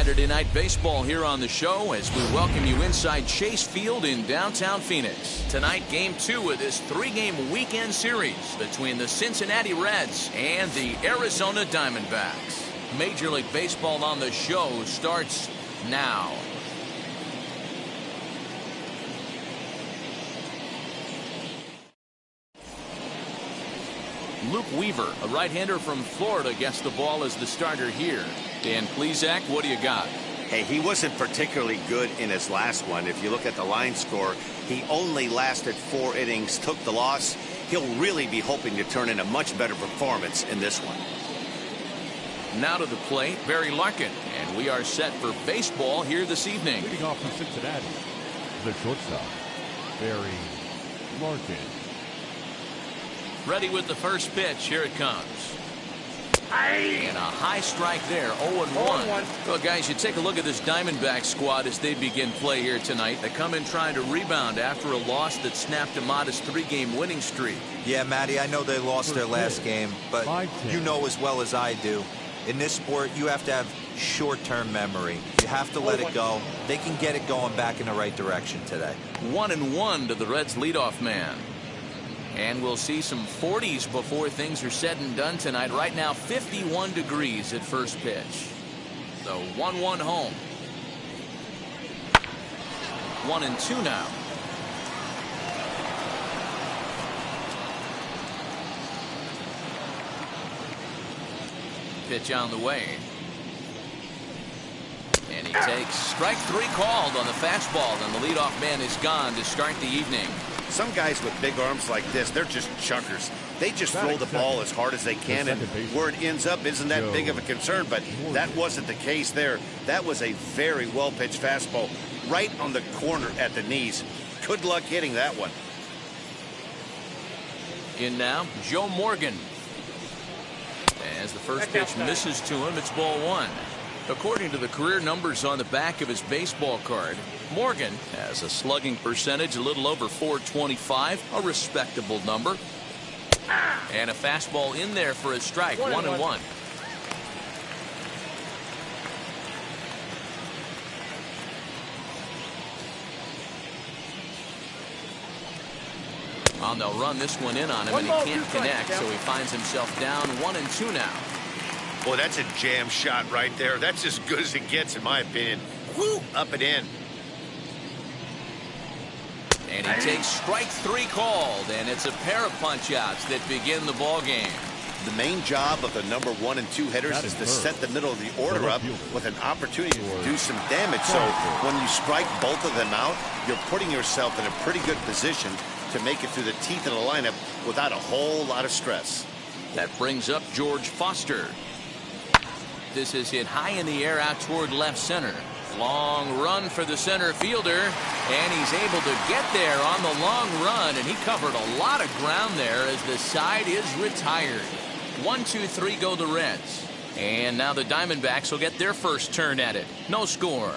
Saturday Night Baseball here on the show as we welcome you inside Chase Field in downtown Phoenix. Tonight, Game 2 of this 3-game weekend series between the Cincinnati Reds and the Arizona Diamondbacks. Major League Baseball on the show starts now. Luke Weaver, a right-hander from Florida, gets the ball as the starter here. Dan Plesac, what do you got? Hey, he wasn't particularly good in his last one. If you look at the line score, he only lasted 4 innings, took the loss. He'll really be hoping to turn in a much better performance in this one. Now to the plate, Barry Larkin, and we are set for baseball here this evening. Leading off for Cincinnati, the shortstop, Barry Larkin. Ready with the first pitch. Here it comes. And a high strike there. 0-1. Well, guys, you take a look at this Diamondback squad as they begin play here tonight. They come in trying to rebound after a loss that snapped a modest 3-game winning streak. Yeah, Matty, I know they lost their last game, but you know as well as I do, in this sport, you have to have short-term memory. You have to let it go. They can get it going back in the right direction today. 1-1 to the Reds' leadoff man. And we'll see some 40s before things are said and done tonight. Right now, 51 degrees at first pitch. The 1-1 home. 1-2 now. Pitch on the way. And he takes strike 3 called on the fastball. And the leadoff man is gone to start the evening. Some guys with big arms like this, they're just chuckers. They just throw the ball as hard as they can, and where it ends up isn't that big of a concern, but that wasn't the case there. That was a very well-pitched fastball right on the corner at the knees. Good luck hitting that one. In now, Joe Morgan. As the first pitch misses to him, it's ball 1. According to the career numbers on the back of his baseball card, Morgan has a slugging percentage a little over .425, a respectable number. And a fastball in there for a strike. 1-1. Well, they'll run this one in on him, and he can't connect, so he finds himself down 1-2 now. Boy, that's a jam shot right there. That's as good as it gets, in my opinion. Woo! Up and in. And he takes strike 3 called, and it's a pair of punch-outs that begin the ball game. The main job of the number 1 and 2 hitters is to set the middle of the order up with an opportunity to do some damage. So when you strike both of them out, you're putting yourself in a pretty good position to make it through the teeth of the lineup without a whole lot of stress. That brings up George Foster. This is hit high in the air out toward left center. Long run for the center fielder, and he's able to get there on the long run, and he covered a lot of ground there as the side is retired. 1-2-3 go the Reds. And now the Diamondbacks will get their first turn at it. No score.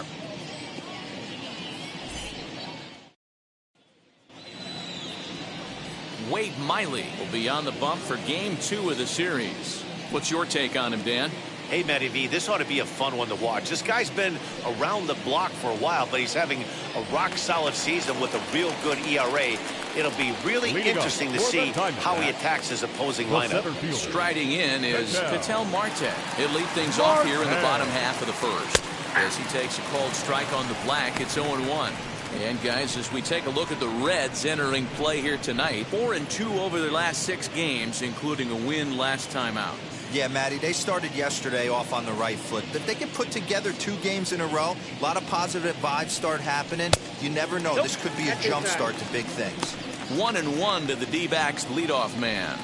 Wade Miley will be on the bump for Game 2 of the series. What's your take on him, Dan? Hey, Matty V, this ought to be a fun one to watch. This guy's been around the block for a while, but he's having a rock-solid season with a real good ERA. It'll be really interesting to see how he attacks his opposing lineup. Striding in is Ketel Marte. He'll lead things off here in the bottom half of the first. As he takes a called strike on the black, it's 0-1. And guys, as we take a look at the Reds entering play here tonight, 4-2 over their last 6 games, including a win last time out. Yeah, Matty, they started yesterday off on the right foot. If they can put together 2 games in a row, a lot of positive vibes start happening. You never know. This could be a jump start to big things. 1-1 to the D-backs leadoff man.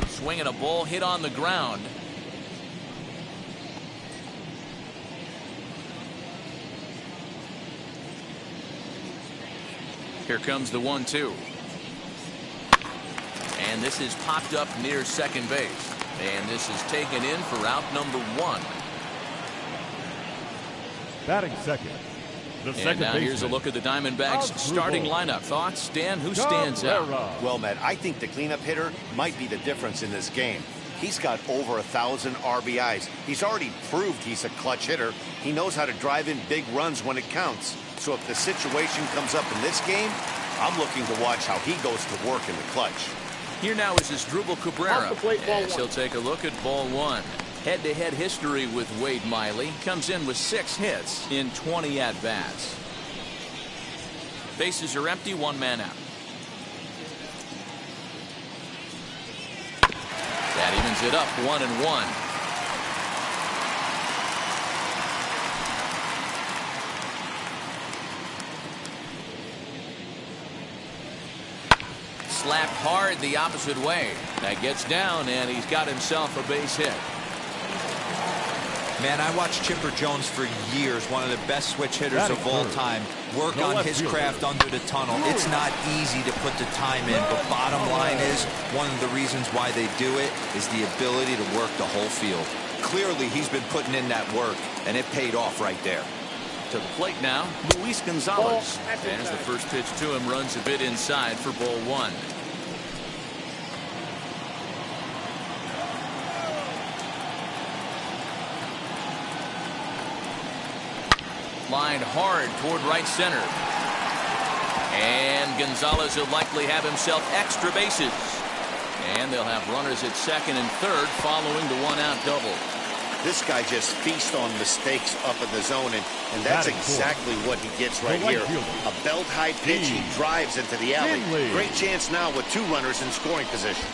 Swinging a ball hit on the ground. Here comes the 1-2. And this is popped up near second base. And this is taken in for out number 1. Batting second, And now here's a look at the Diamondbacks starting lineup. Thoughts, Dan? Who stands out? Well, Matt, I think the cleanup hitter might be the difference in this game. He's got over 1,000 RBIs. He's already proved he's a clutch hitter. He knows how to drive in big runs when it counts. So if the situation comes up in this game, I'm looking to watch how he goes to work in the clutch. Here now is Asdrubal Cabrera, as he'll take a look at ball one. Head-to-head history with Wade Miley. Comes in with 6 hits in 20 at-bats. Bases are empty, 1 man out. That evens it up, 1-1. Slapped hard the opposite way. That gets down, and he's got himself a base hit. Man, I watched Chipper Jones for years, one of the best switch hitters of all time, work on his craft under the tunnel. It's not easy to put the time in, but bottom line is, one of the reasons why they do it is the ability to work the whole field. Clearly, he's been putting in that work, and it paid off right there. To the plate now, Luis Gonzalez. As the first pitch to him runs a bit inside for ball one. Lined hard toward right center. And Gonzalez will likely have himself extra bases. And they'll have runners at second and third following the 1-out double. This guy just feasts on mistakes up in the zone, and that's exactly what he gets right here. A belt-high pitch, he drives into the alley. Great chance now with 2 runners in scoring position.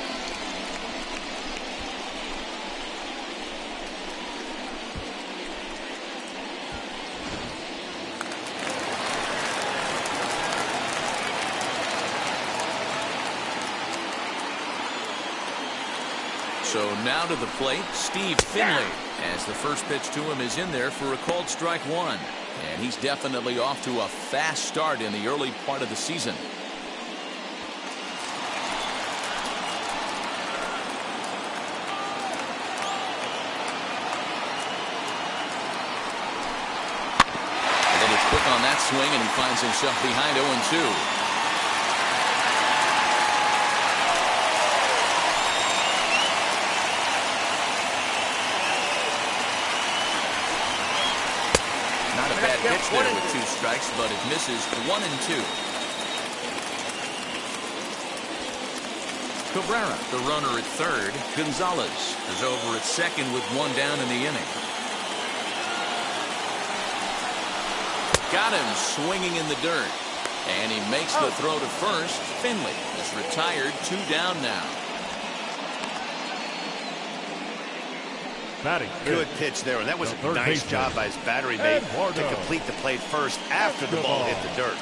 So now to the plate, Steve Finley, as the first pitch to him is in there for a called strike one. And he's definitely off to a fast start in the early part of the season. A little quick on that swing, and he finds himself behind 0-2. Pitch there with 2 strikes, but it misses 1-2. Cabrera, the runner at third. Gonzalez is over at second with 1 down in the inning. Got him swinging in the dirt. And he makes the throw to first. Finley is retired, 2 down now. Good pitch there, and that was a nice job by his battery mate to complete the play first after the ball hit the dirt.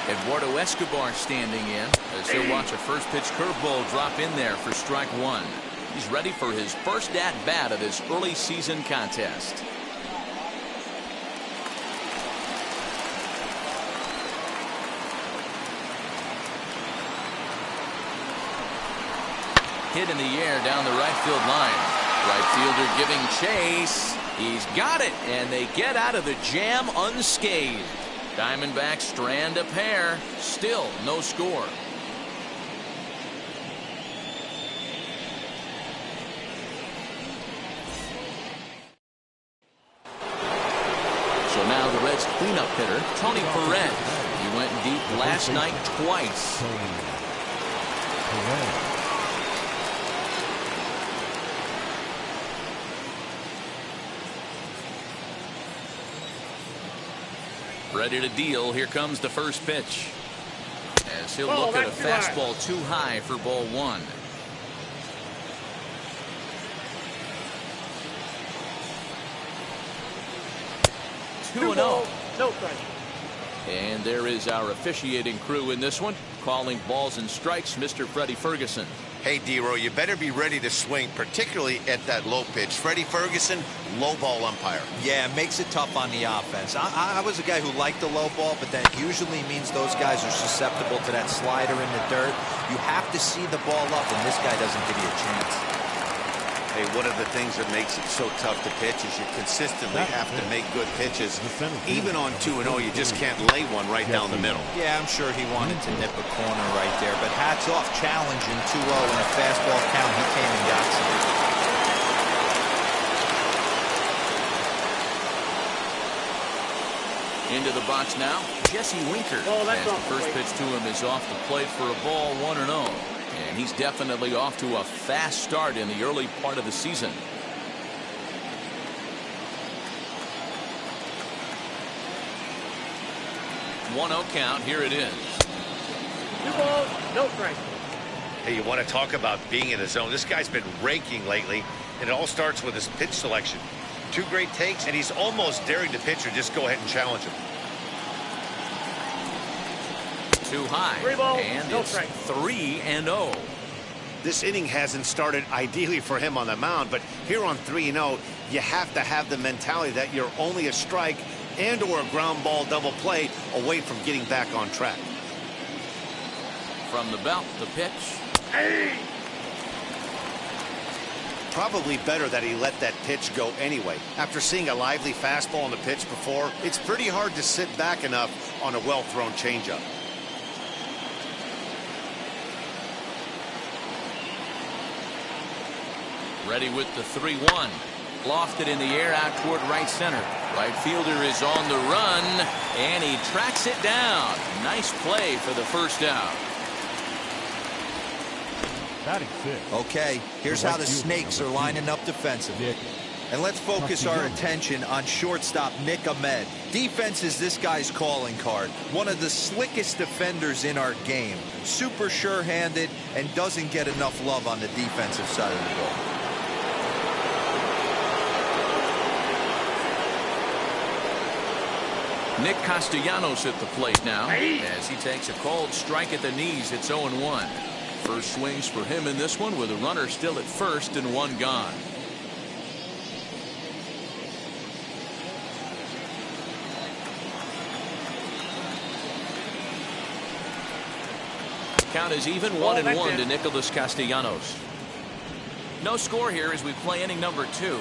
Eduardo Escobar standing in as he'll watch a first pitch curveball drop in there for strike one. He's ready for his first at-bat of this early season contest. Hit in the air down the right field line. Right fielder giving chase. He's got it, and they get out of the jam unscathed. Diamondbacks strand a pair. Still no score. So now the Reds cleanup hitter, Tony Perez. He went deep last night twice. Ready to deal. Here comes the first pitch. As he'll look at a fastball too high for ball one. Two and 0. No pressure. And there is our officiating crew in this one. Calling balls and strikes, Mr. Freddie Ferguson. Hey, D-Roy, you better be ready to swing, particularly at that low pitch. Freddie Ferguson, low ball umpire. Yeah, it makes it tough on the offense. I was a guy who liked the low ball, but that usually means those guys are susceptible to that slider in the dirt. You have to see the ball up, and this guy doesn't give you a chance. Hey, one of the things that makes it so tough to pitch is you consistently have to make good pitches. Even on 2-0, you just can't lay one right down the middle. Yeah, I'm sure he wanted to nip a corner right there, but hats off, challenging 2-0 in a fastball count. He came and got some. Into the box now, Jesse Winker. As the first pitch to him is off the plate for a ball, 1-0. And he's definitely off to a fast start in the early part of the season. 1-0 count. Here it is. 2 balls, no strikes. Hey, you want to talk about being in the zone? This guy's been raking lately, and it all starts with his pitch selection. 2 great takes, and he's almost daring the pitcher just go ahead and challenge him. Too high. 3 balls, and no it's strikes. 3-0. This inning hasn't started ideally for him on the mound, but here on 3-0, you have to have the mentality that you're only a strike and or a ground ball double play away from getting back on track. From the belt, the pitch. Hey! Probably better that he let that pitch go anyway. After seeing a lively fastball on the pitch before, it's pretty hard to sit back enough on a well-thrown changeup. Ready with the 3-1. Lofted in the air out toward right center. Right fielder is on the run, and he tracks it down. Nice play for the first out. Okay, here's how the Snakes are lining up defensively. And let's focus our attention on shortstop Nick Ahmed. Defense is this guy's calling card. One of the slickest defenders in our game. Super sure-handed and doesn't get enough love on the defensive side of the ball. Nick Castellanos at the plate now as he takes a cold strike at the knees. It's 0-1. First swings for him in this one with a runner still at first and 1 gone. Count is even 1-1 to Nicholas Castellanos. No score here as we play inning number 2.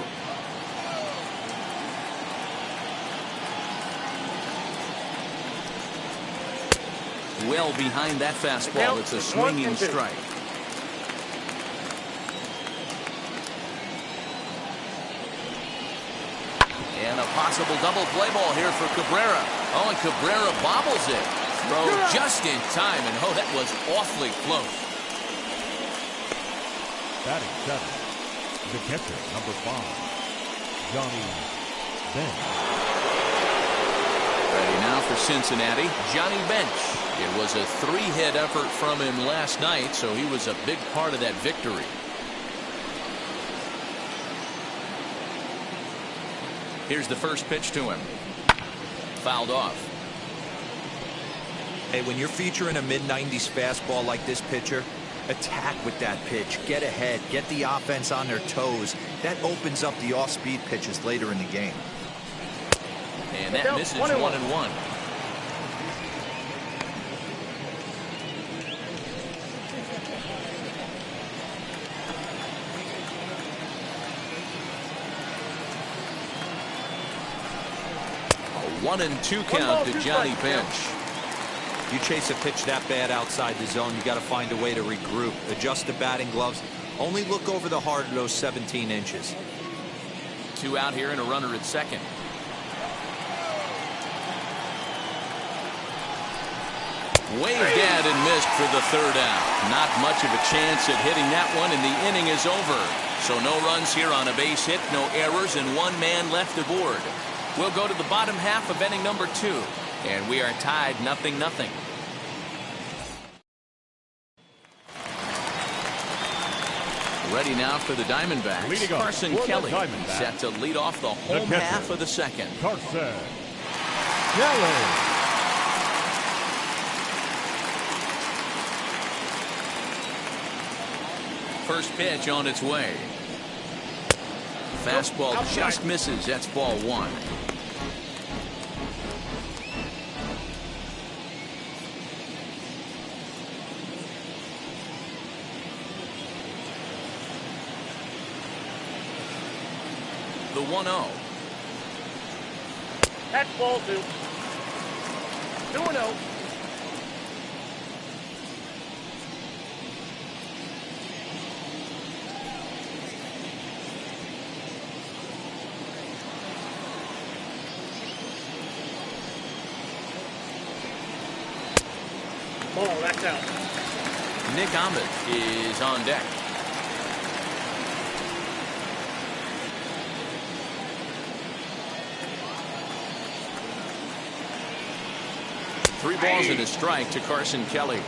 Well behind that fastball. It's a swinging strike. And a possible double play ball here for Cabrera. Oh, and Cabrera bobbles it. Throw just in time, and oh, that was awfully close. Batting 7, the catcher, number 5, Johnny Bench. Ready now for Cincinnati, Johnny Bench. It was a 3-hit effort from him last night, so he was a big part of that victory. Here's the first pitch to him. Fouled off. Hey, when you're featuring a mid-90s fastball like this pitcher, attack with that pitch. Get ahead. Get the offense on their toes. That opens up the off-speed pitches later in the game. And that misses 1-1. A 1-2 count to Johnny Bench. You chase a pitch that bad outside the zone, you got to find a way to regroup. Adjust the batting gloves. Only look over the heart of those 17 inches. 2 out here and a runner at second. Waved at and missed for the 3rd out. Not much of a chance at hitting that one, and the inning is over. So no runs here on a base hit, no errors, and 1 man left aboard. We'll go to the bottom half of inning number 2, and we are tied 0-0. Ready now for the Diamondbacks. Carson Kelly set to lead off the home half of the second. Carson Kelly. First pitch on its way. Fastball just misses. That's ball one. The 1-0. That's ball two. 2-0. Ball, that's out. Nick Ahmed is on deck. Three balls and a strike to Carson Kelly.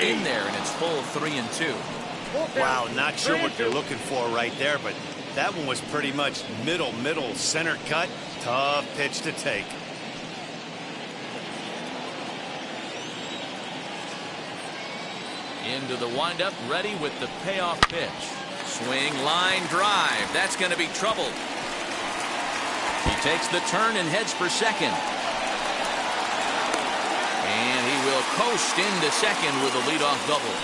In there, and it's full 3-2. Wow, not sure what you're looking for right there, but that one was pretty much middle center cut. Tough pitch to take. Into the windup, ready with the payoff pitch. Swing, line drive. That's going to be trouble. He takes the turn and heads for second. And he will coast into second with a leadoff double.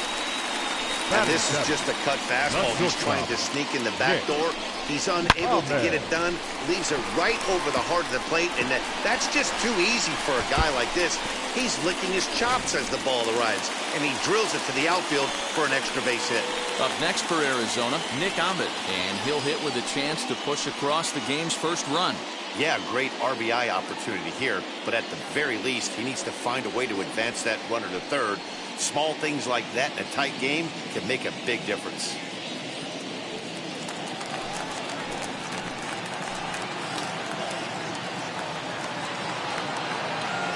And this is just a cut fastball. He's trying to sneak in the back door. He's unable to get it done. Leaves it right over the heart of the plate. And that's just too easy for a guy like this. He's licking his chops as the ball arrives. And he drills it to the outfield for an extra base hit. Up next for Arizona, Nick Ahmed. And he'll hit with a chance to push across the game's first run. Yeah, great RBI opportunity here. But at the very least, he needs to find a way to advance that runner to third. Small things like that in a tight game can make a big difference.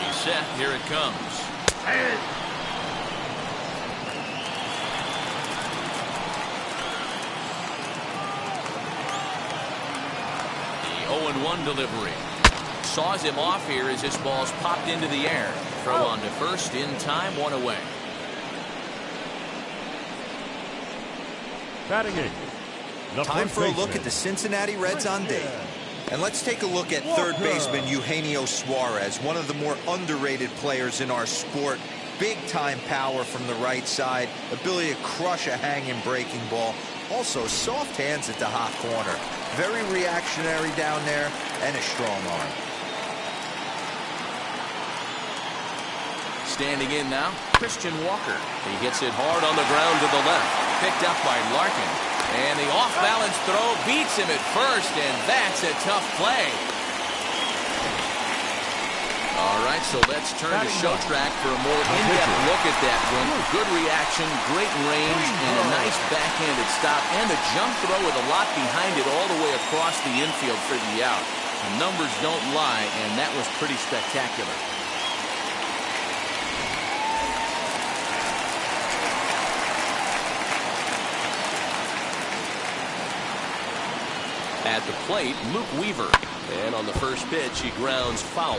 He's set. Here it comes. The 0-1 delivery. Saws him off here as this ball's popped into the air. Throw on to first in time, one away. Batting eight. Time for a look at the Cincinnati Reds on day. And let's take a look at third baseman Eugenio Suarez, one of the more underrated players in our sport. Big time power from the right side, ability to crush a hanging breaking ball. Also soft hands at the hot corner. Very reactionary down there and a strong arm. Standing in now, Christian Walker. He hits it hard on the ground to the left. Picked up by Larkin. And the off-balance throw beats him at first, and that's a tough play. All right, so let's turn to show track for a more in-depth look at that one. Good reaction, great range, and a nice backhanded stop, and a jump throw with a lot behind it all the way across the infield for the out. The numbers don't lie, and that was pretty spectacular. At the plate, Luke Weaver. And on the first pitch, he grounds foul.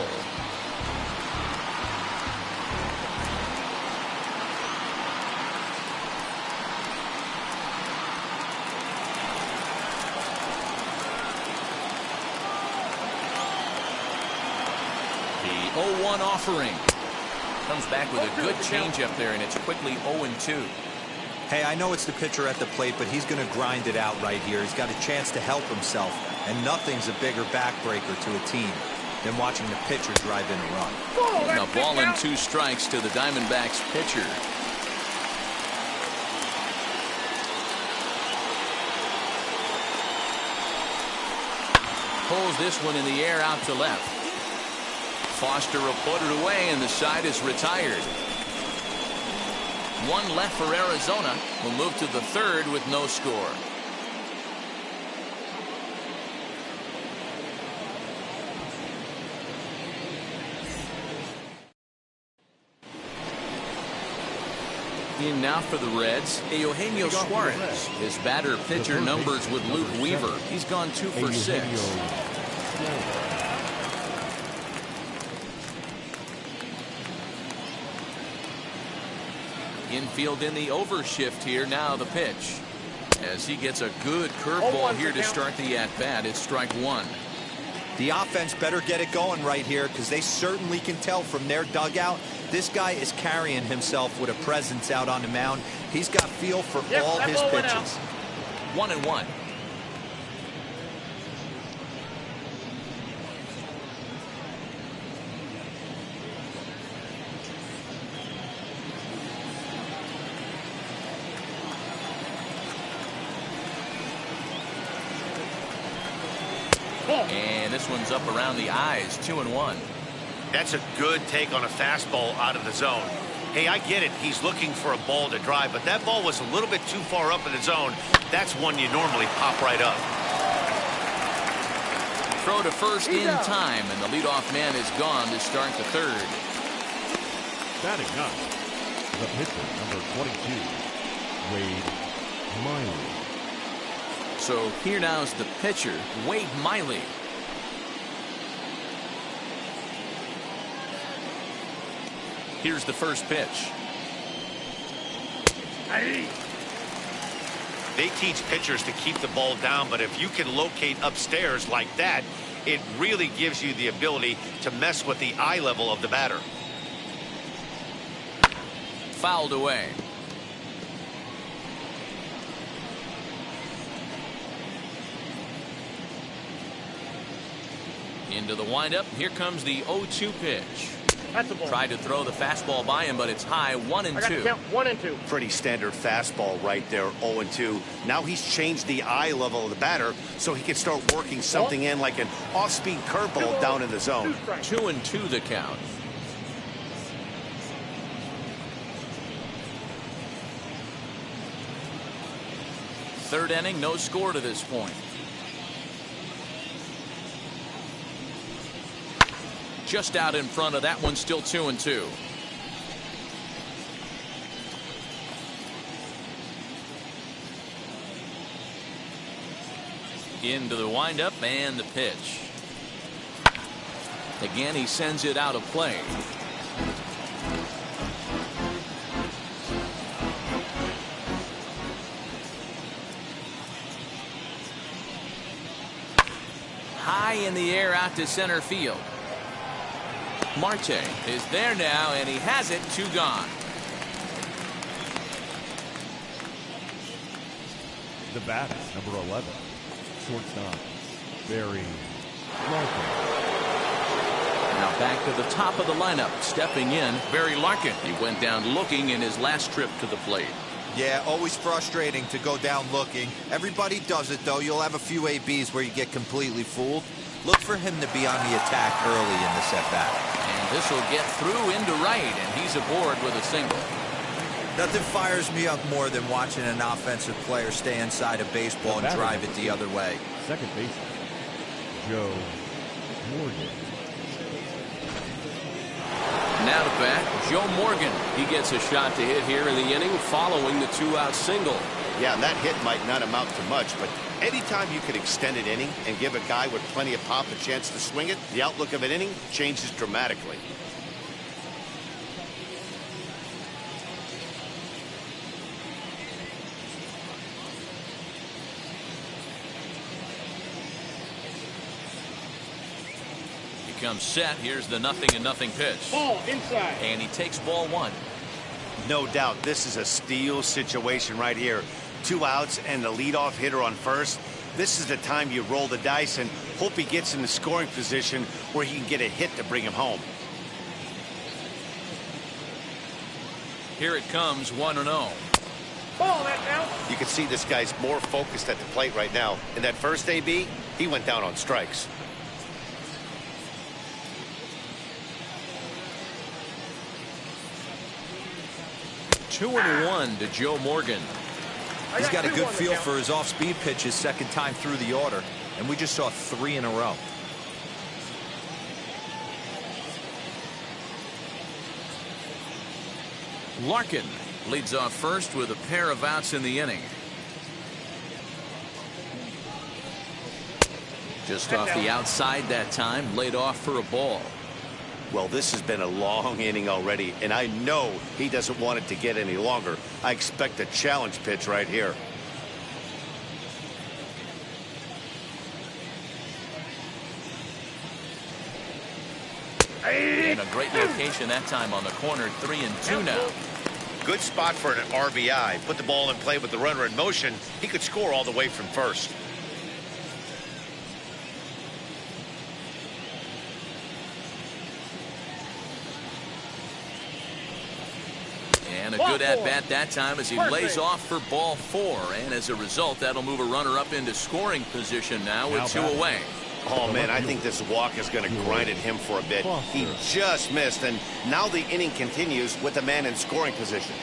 The 0-1 offering. Comes back with a good changeup there, and it's quickly 0-2. Hey, I know it's the pitcher at the plate, but he's going to grind it out right here. He's got a chance to help himself, and nothing's a bigger backbreaker to a team than watching the pitcher drive in a run. Now ball and 2 strikes to the Diamondbacks pitcher. Pulls this one in the air out to left. Foster will put it away, and the side is retired. One left for Arizona. Will move to the third with no score. In now for the Reds, Eugenio Suarez. His batter-pitcher numbers with Luke Weaver. He's gone 2 for 6. Infield in the overshift here. Now the pitch. As he gets a good curveball here to start the at-bat. It's strike one. The offense better get it going right here, because they certainly can tell from their dugout this guy is carrying himself with a presence out on the mound. He's got feel for all his pitches. 1-1. And this one's up around the eyes. 2-1. That's a good take on a fastball out of the zone. Hey, I get it. He's looking for a ball to drive, but that ball was a little bit too far up in the zone. That's one you normally pop right up. Throw to first in time, and the leadoff man is gone to start the third. Batting up, the pitcher, number 22, Wade Miley. So here now is the pitcher, Wade Miley. Here's the first pitch. They teach pitchers to keep the ball down, but if you can locate upstairs like that, it really gives you the ability to mess with the eye level of the batter. Fouled away. Into the windup. Here comes the 0-2 pitch. That's a ball. Tried to throw the fastball by him, but it's high. 1-2. Count 1-2. Pretty standard fastball right there, 0-2. Now he's changed the eye level of the batter so he can start working something in like an off-speed curveball down in the zone. 2-2 the count. Third inning, no score to this point. Just out in front of that one, still 2-2. Into the windup and the pitch. Again, he sends it out of play. High in the air out to center field. Marte is there now, and he has it. 2 gone. The batter, number 11, shortstop, Barry Larkin. Now back to the top of the lineup. Stepping in, Barry Larkin. He went down looking in his last trip to the plate. Yeah, always frustrating to go down looking. Everybody does it, though. You'll have a few ABs where you get completely fooled. Look for him to be on the attack early in the at-bat. And this will get through into right, and he's aboard with a single. Nothing fires me up more than watching an offensive player stay inside a baseball and drive it the other way. Second baseman, Joe Morgan. Now to bat, Joe Morgan. He gets a shot to hit here in the inning following the 2-out single. Yeah, and that hit might not amount to much, but anytime you can extend an inning and give a guy with plenty of pop a chance to swing it, the outlook of an inning changes dramatically. He comes set. Here's the 0-0 pitch. Ball inside. And he takes ball 1. No doubt this is a steal situation right here. 2 outs and the leadoff hitter on first. This is the time you roll the dice and hope he gets in the scoring position where he can get a hit to bring him home. Here it comes, 1-0. Ball, that count. You can see this guy's more focused at the plate right now. In that first AB, he went down on strikes. Two and 1 to Joe Morgan. He's got a good feel for his off-speed pitches second time through the order, and we just saw 3 in a row. Larkin leads off first with a pair of outs in the inning. Just off the outside that time, laid off for a ball. Well, this has been a long inning already, and I know he doesn't want it to get any longer. I expect a challenge pitch right here. In a great location that time on the corner. 3-2 now. Good spot for an RBI. Put the ball in play with the runner in motion. He could score all the way from first. And a good at-bat that time as he lays off for ball 4. And as a result, that'll move a runner up into scoring position now with 2 away. Oh, man, I think this walk is going to grind at him for a bit. He just missed, and now the inning continues with a man in scoring position.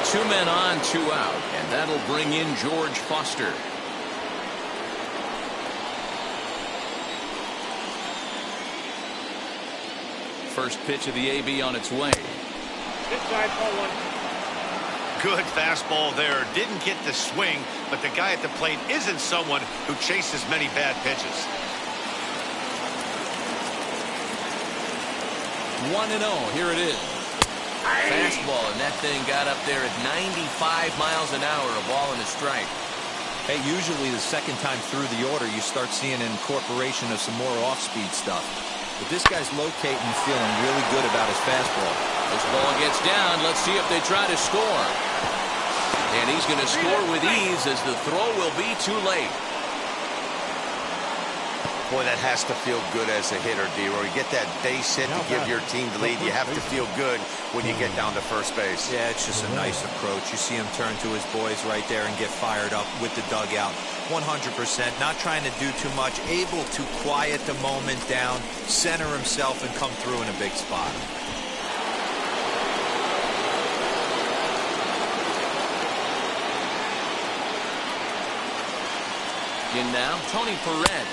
2 men on, 2 out, and that'll bring in George Foster. First pitch of the AB on its way. Inside, ball 1. Good fastball there. Didn't get the swing, but the guy at the plate isn't someone who chases many bad pitches. 1-0. Here it is. Fastball, and that thing got up there at 95 miles an hour. A ball and a strike. Hey, usually the second time through the order, you start seeing an incorporation of some more off-speed stuff. But this guy's locating, feeling really good about his fastball. This ball gets down. Let's see if they try to score. And he's going to score with ease as the throw will be too late. Boy, that has to feel good as a hitter, D-Roy. You get that base hit to give your team the lead. You have to feel good when you get down to first base. Yeah, it's just a nice approach. You see him turn to his boys right there and get fired up with the dugout. 100%, not trying to do too much, able to quiet the moment down, center himself, and come through in a big spot. In now, Tony Perez.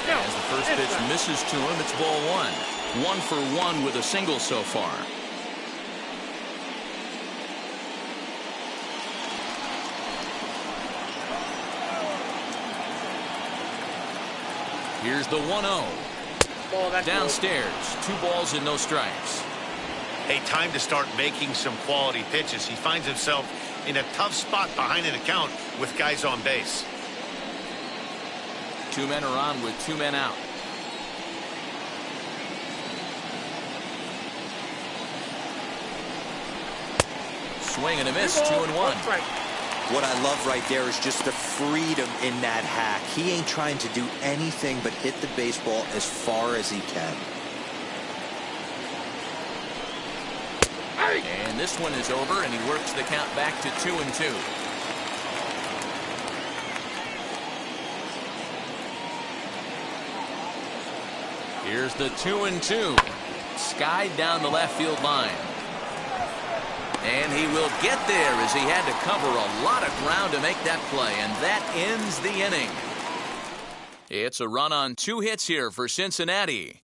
As the first pitch misses to him, it's ball 1. 1 for 1 with a single so far. Here's the 1-0. Downstairs, 2 balls and no strikes. Hey, time to start making some quality pitches. He finds himself in a tough spot behind an account with guys on base. 2 men are on with 2 men out. Swing and a miss. 2-1. What I love right there is just the freedom in that hack. He ain't trying to do anything but hit the baseball as far as he can. And this one is over, and he works the count back to 2-2. Here's the 2-2. Skied down the left field line. And he will get there as he had to cover a lot of ground to make that play. And that ends the inning. It's a run on 2 hits here for Cincinnati.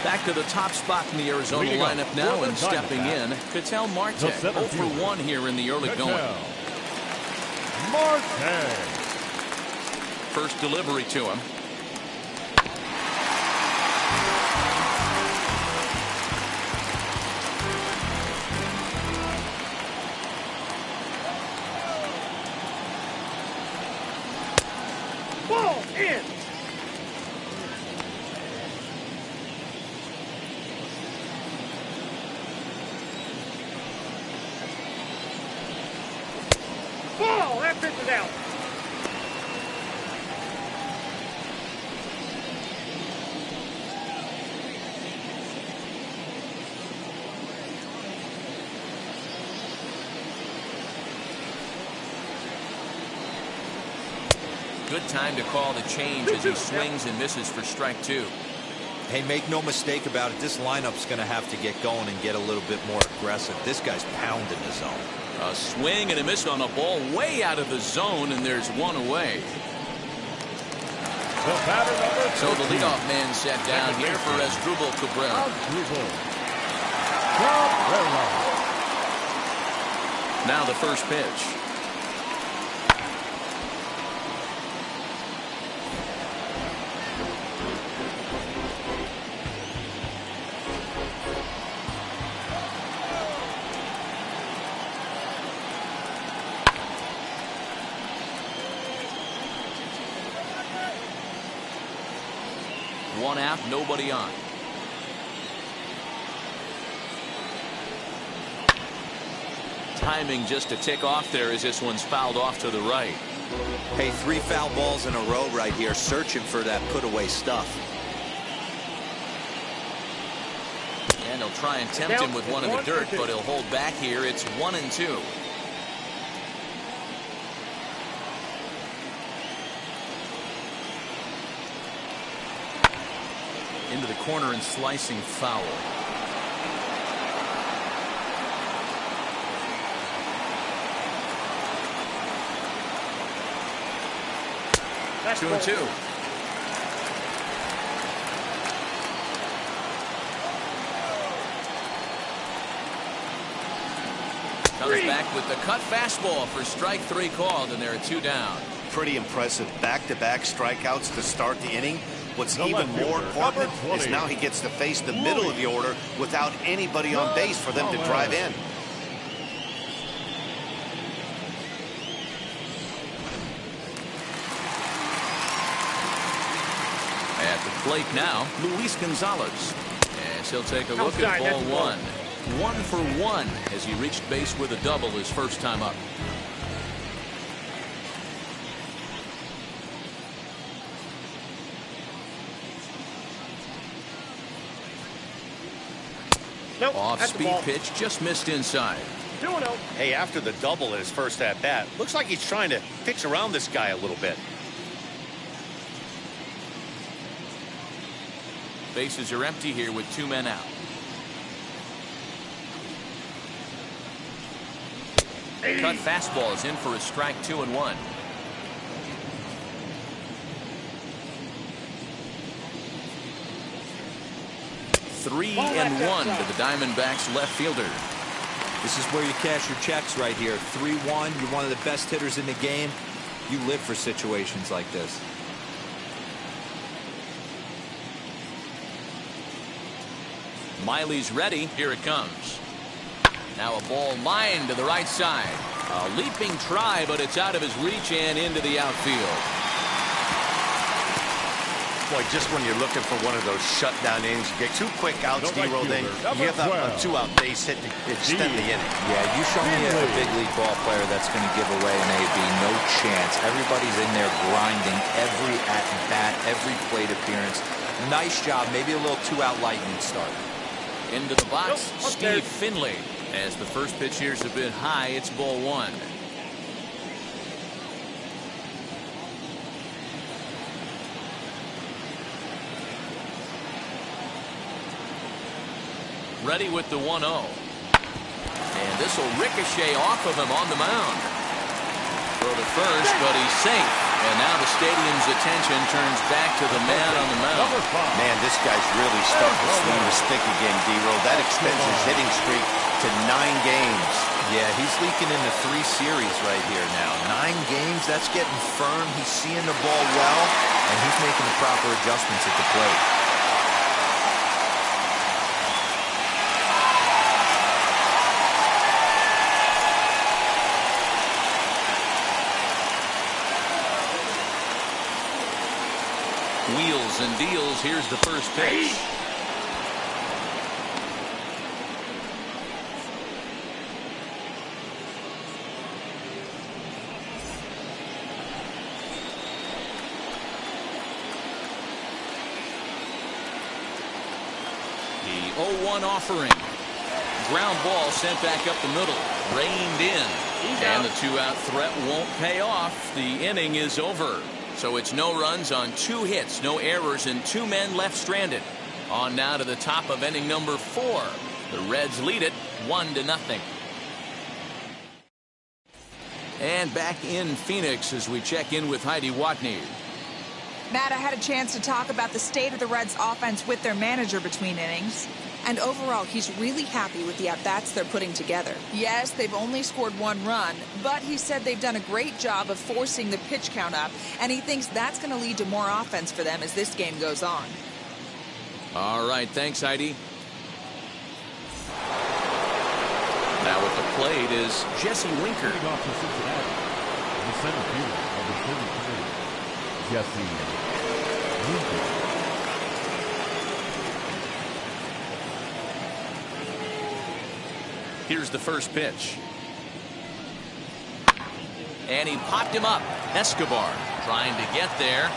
Back to the top spot in the Arizona lineup now, and stepping in, Ketel Marte. 0 for 1 here in the early going. Marte. First delivery to him. Ball in. Ball, that pitch is out. Good time to call the change as he swings and misses for strike 2. Hey, make no mistake about it. This lineup's going to have to get going and get a little bit more aggressive. This guy's pounding the zone. A swing and a miss on a ball way out of the zone, and there's 1 away. So the leadoff man set down here for Asdrubal Cabrera. Now the first pitch. One out, nobody on. Timing just to tick off there as this one's fouled off to the right. Hey, 3 foul balls in a row right here, searching for that put-away stuff. And he'll try and tempt him with one in the dirt, but he'll hold back here. It's 1-2. Into the corner and slicing foul. That's 2-2. Comes back with the cut fastball for strike 3 called, and there are 2 down. Pretty impressive back-to-back strikeouts to start the inning. What's even more important is now he gets to face the middle of the order without anybody on base for them to drive in. At the plate now, Luis Gonzalez. As he'll take a look at ball 1. 1 for 1 as he reached base with a double his first time up. Nope, Off-speed pitch just missed inside. 2-0. Hey, after the double in his first at-bat, looks like he's trying to pitch around this guy a little bit. Bases are empty here with 2 men out. Cut fastball is in for a strike 2-1. Three and 1 to the Diamondbacks left fielder. This is where you cash your checks right here. 3-1. You're one of the best hitters in the game. You live for situations like this. Miley's ready. Here it comes. Now a ball lined to the right side. A leaping try, but it's out of his reach and into the outfield. Boy, just when you're looking for one of those shutdown innings, you get 2 quick outs, D-roll, then you have a 2-out base hit to extend the inning. Yeah, you show me a big league ball player that's going to give away an AB. No chance. Everybody's in there grinding every at-bat, every plate appearance. Nice job. Maybe a little 2-out lightning start. Into the box, Steve Finley. As the first pitch here's a bit high, it's ball 1. Ready with the 1-0. And this will ricochet off of him on the mound. Throw to first, but he's safe. And now the stadium's attention turns back to the man on the mound. Man, this guy's really starting to swing the stick again, D-roll. That extends his hitting streak to 9 games. Yeah, he's leaking into 3 series right here now. 9 games, that's getting firm. He's seeing the ball well, and he's making the proper adjustments at the plate. Wheels and deals. Here's the first pitch. The 0-1 offering. Ground ball sent back up the middle. Reined in. And the 2-out threat won't pay off. The inning is over. So it's no runs on 2 hits, no errors, and 2 men left stranded. On now to the top of inning number 4. The Reds lead it 1-0. And back in Phoenix as we check in with Heidi Watney. Matt, I had a chance to talk about the state of the Reds' offense with their manager between innings. And overall, he's really happy with the at-bats they're putting together. Yes, they've only scored 1 run, but he said they've done a great job of forcing the pitch count up, and he thinks that's going to lead to more offense for them as this game goes on. All right, thanks, Heidi. Now at the plate is Jesse Winker. Leading off to Cincinnati, the center fielder, number 33, Jesse Winker. Here's the first pitch. And he popped him up. Escobar trying to get there,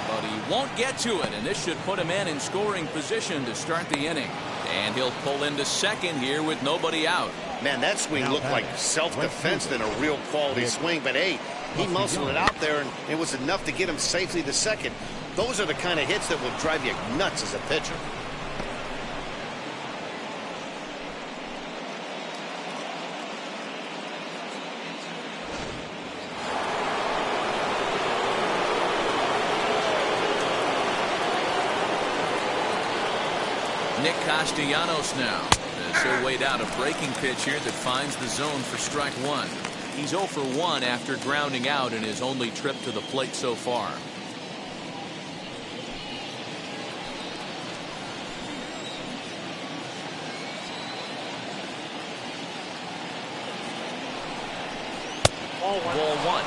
but he won't get to it, and this should put him in scoring position to start the inning. And he'll pull into second here with nobody out. Man, that swing looked like self-defense than a real quality swing, but hey, he muscled it out there, and it was enough to get him safely to second. Those are the kind of hits that will drive you nuts as a pitcher. Nick Castellanos now, as he'll wait out a breaking pitch here that finds the zone for strike 1. He's 0 for 1 after grounding out in his only trip to the plate so far. Ball 1.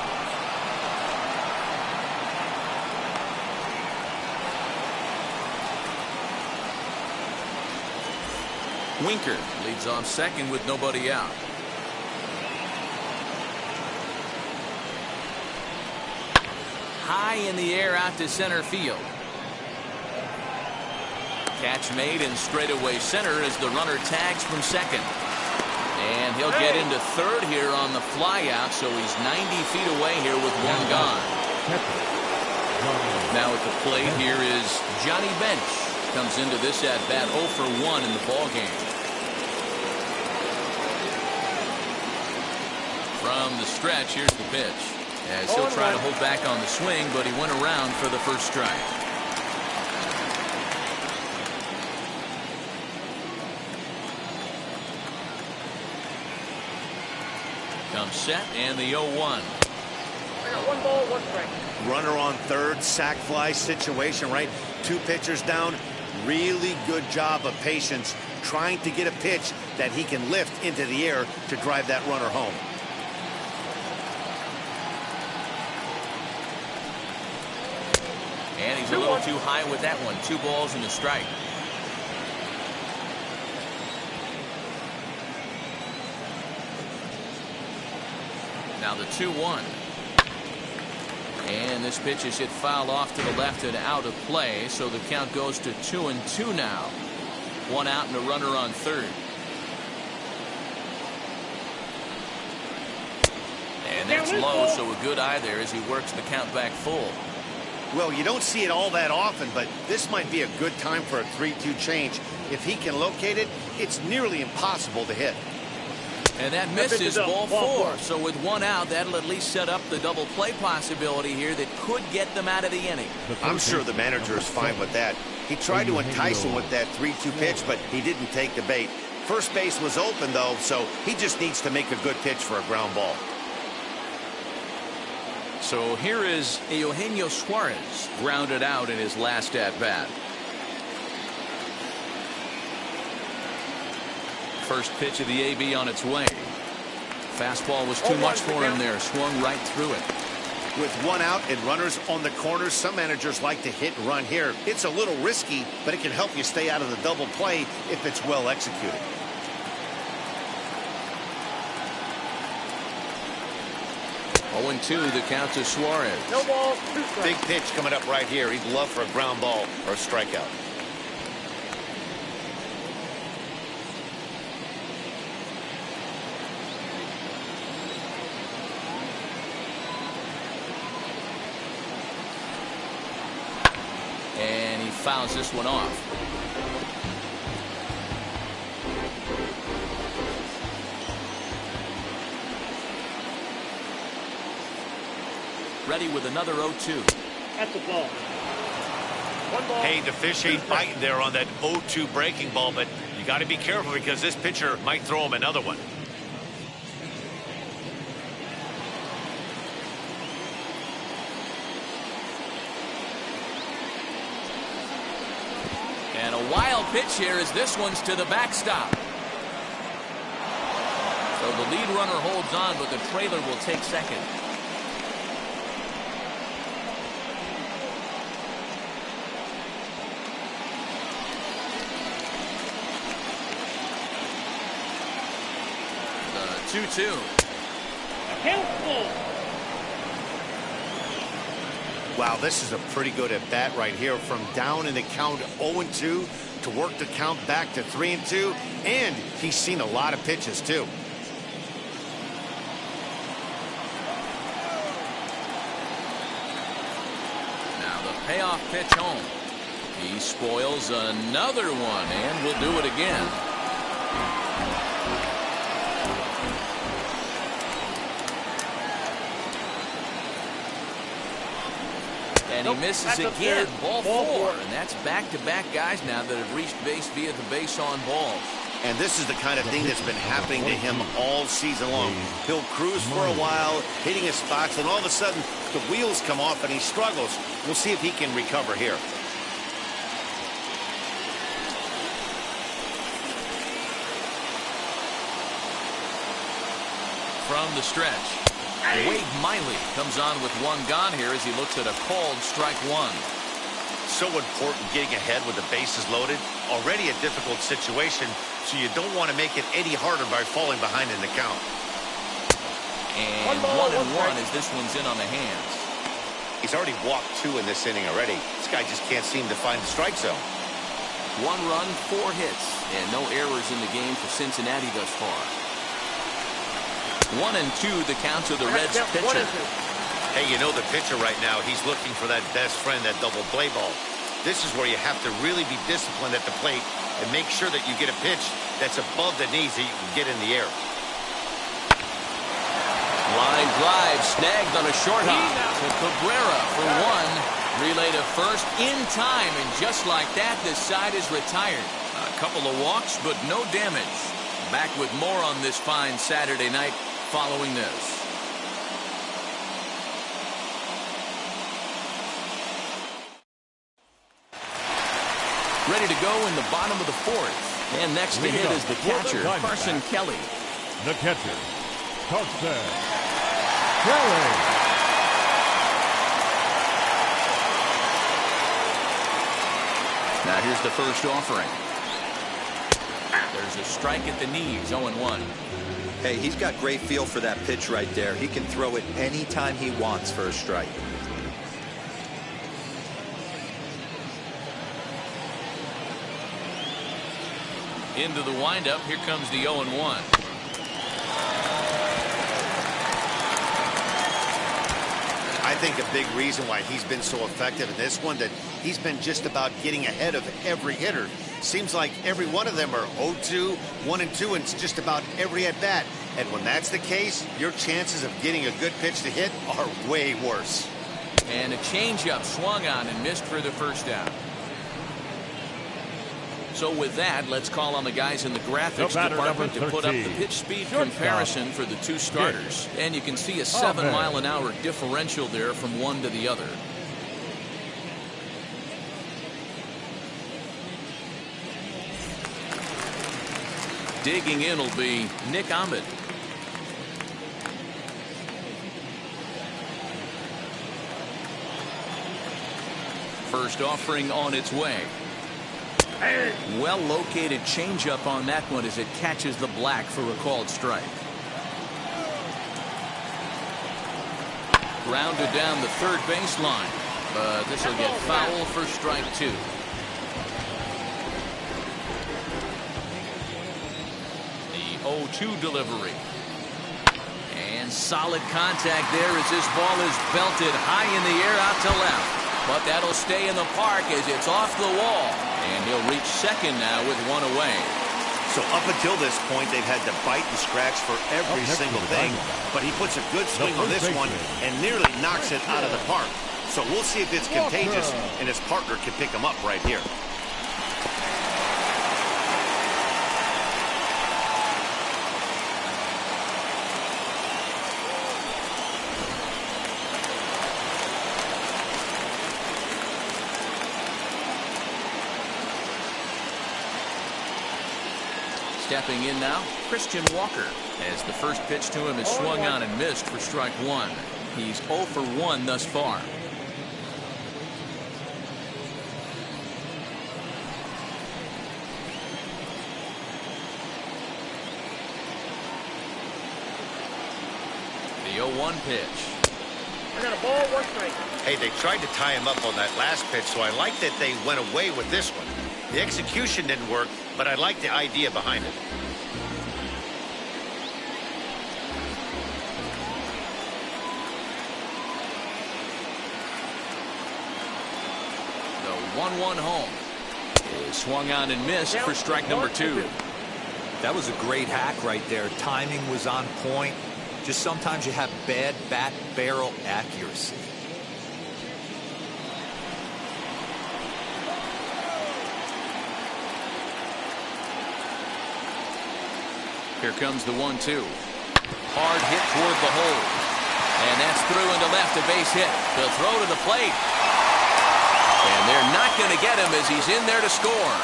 Winker leads off second with nobody out. High in the air out to center field. Catch made in straightaway center as the runner tags from second. And he'll get into third here on the flyout, so he's 90 feet away here with 1 gone. Now at the plate here is Johnny Bench. Comes into this at bat 0 for 1 in the ball game. From the stretch, here's the pitch. As he'll try to hold back on the swing, but he went around for the first strike. Comes set and the 0-1. I got 1 ball, 1 strike. Runner on third, sac fly situation, right? 2 pitchers down. Really good job of patience, trying to get a pitch that he can lift into the air to drive that runner home. And he's a little too high with that one. 2 balls and a strike. Now the 2-1. And this pitch is hit foul off to the left and out of play, so the count goes to 2-2 now. 1 out and a runner on third. And that's low, so a good eye there as he works the count back full. Well, you don't see it all that often, but this might be a good time for a 3-2 change. If he can locate it, it's nearly impossible to hit. And that misses ball 4. So with 1 out, that'll at least set up the double play possibility here that could get them out of the inning. I'm sure the manager is fine with that. He tried to entice him with that 3-2 pitch, but he didn't take the bait. First base was open, though, so he just needs to make a good pitch for a ground ball. So here is Eugenio Suarez, grounded out in his last at-bat. First pitch of the AB on its way. Fastball was too much for him there. Swung right through it. With 1 out and runners on the corners, some managers like to hit and run here. It's a little risky, but it can help you stay out of the double play if it's well executed. Oh, 0-2 the count to Suarez. No ball, 2 strikes. Big pitch coming up right here. He'd love for a ground ball or a strikeout. And he fouls this one off. Ready with another 0-2. That's a ball. One ball. Hey, the fish ain't biting there on that 0-2 breaking ball, but you got to be careful because this pitcher might throw him another one. And a wild pitch here as this one's to the backstop. So the lead runner holds on, but the trailer will take second. The 2-2. Count full. Wow, this is a pretty good at bat right here. From down in the count 0-2 to work the count back to 3-2, and he's seen a lot of pitches too. Now the payoff pitch home. He spoils another one, and will do it again. And he misses again. Ball four. And that's back-to-back guys now that have reached base via the base on balls. And this is the kind of thing that's been happening to him all season long. He'll cruise for a while, hitting his spots, and all of a sudden the wheels come off and he struggles. We'll see if he can recover here. From the stretch, Wade Miley comes on with one gone here as he looks at a called strike one. So important getting ahead with the bases loaded. Already a difficult situation, so you don't want to make it any harder by falling behind in the count. And 1-1 as this one's in on the hands. He's already walked 2 in this inning already. This guy just can't seem to find the strike zone. 1 run, 4 hits, and no errors in the game for Cincinnati thus far. 1-2 the count to the Reds pitcher. Hey, you know the pitcher right now, he's looking for that best friend, that double play ball. This is where you have to really be disciplined at the plate and make sure that you get a pitch that's above the knees that you can get in the air. Line drive snagged on a short hop to Cabrera for one. Relay to first in time, and just like that, this side is retired. A couple of walks, but no damage. Back with more on this fine Saturday night following this. Ready to go in the bottom of the 4th. And next to hit is the catcher, Carson Kelly. The catcher, Carson Kelly. Now here's the first offering. There's a strike at the knees, 0-1. Hey, he's got great feel for that pitch right there. He can throw it anytime he wants for a strike. Into the windup, here comes the 0-1. I think a big reason why he's been so effective in this one, that he's been just about getting ahead of every hitter. Seems like every one of them are 0-2, 1-2, and it's just about every at bat. And when that's the case, your chances of getting a good pitch to hit are way worse. And a changeup swung on and missed for the first down. So with that, let's call on the guys in the graphics department to put up the pitch speed comparison for the two starters. And you can see a 7-mile-an-hour differential there from one to the other. Digging in will be Nick Ahmed. First offering on its way. Well-located changeup on that one as it catches the black for a called strike. Grounded down the third baseline, but this will get foul for strike 2. The 0-2 delivery. And solid contact there as this ball is belted high in the air out to left. But that'll stay in the park as it's off the wall. And he'll reach second now with one away. So up until this point, they've had to bite and scratch for every single thing. But he puts a good swing on this one and nearly knocks it out of the park. So we'll see if it's contagious and his partner can pick him up right here. Stepping in now, Christian Walker, as the first pitch to him is swung on and missed for strike one. He's 0 for 1 thus far. The 0-1 pitch. I got a ball, 1 strike. Hey, they tried to tie him up on that last pitch, so I like that they went away with this one. The execution didn't work, but I like the idea behind it. The 1-1 home is swung on and missed for strike number 2. That was a great hack right there. Timing was on point. Just sometimes you have bad bat barrel accuracy. Here comes the 1-2. Hard hit toward the hole. And that's through into left, a base hit. The throw to the plate. And they're not going to get him as he's in there to score.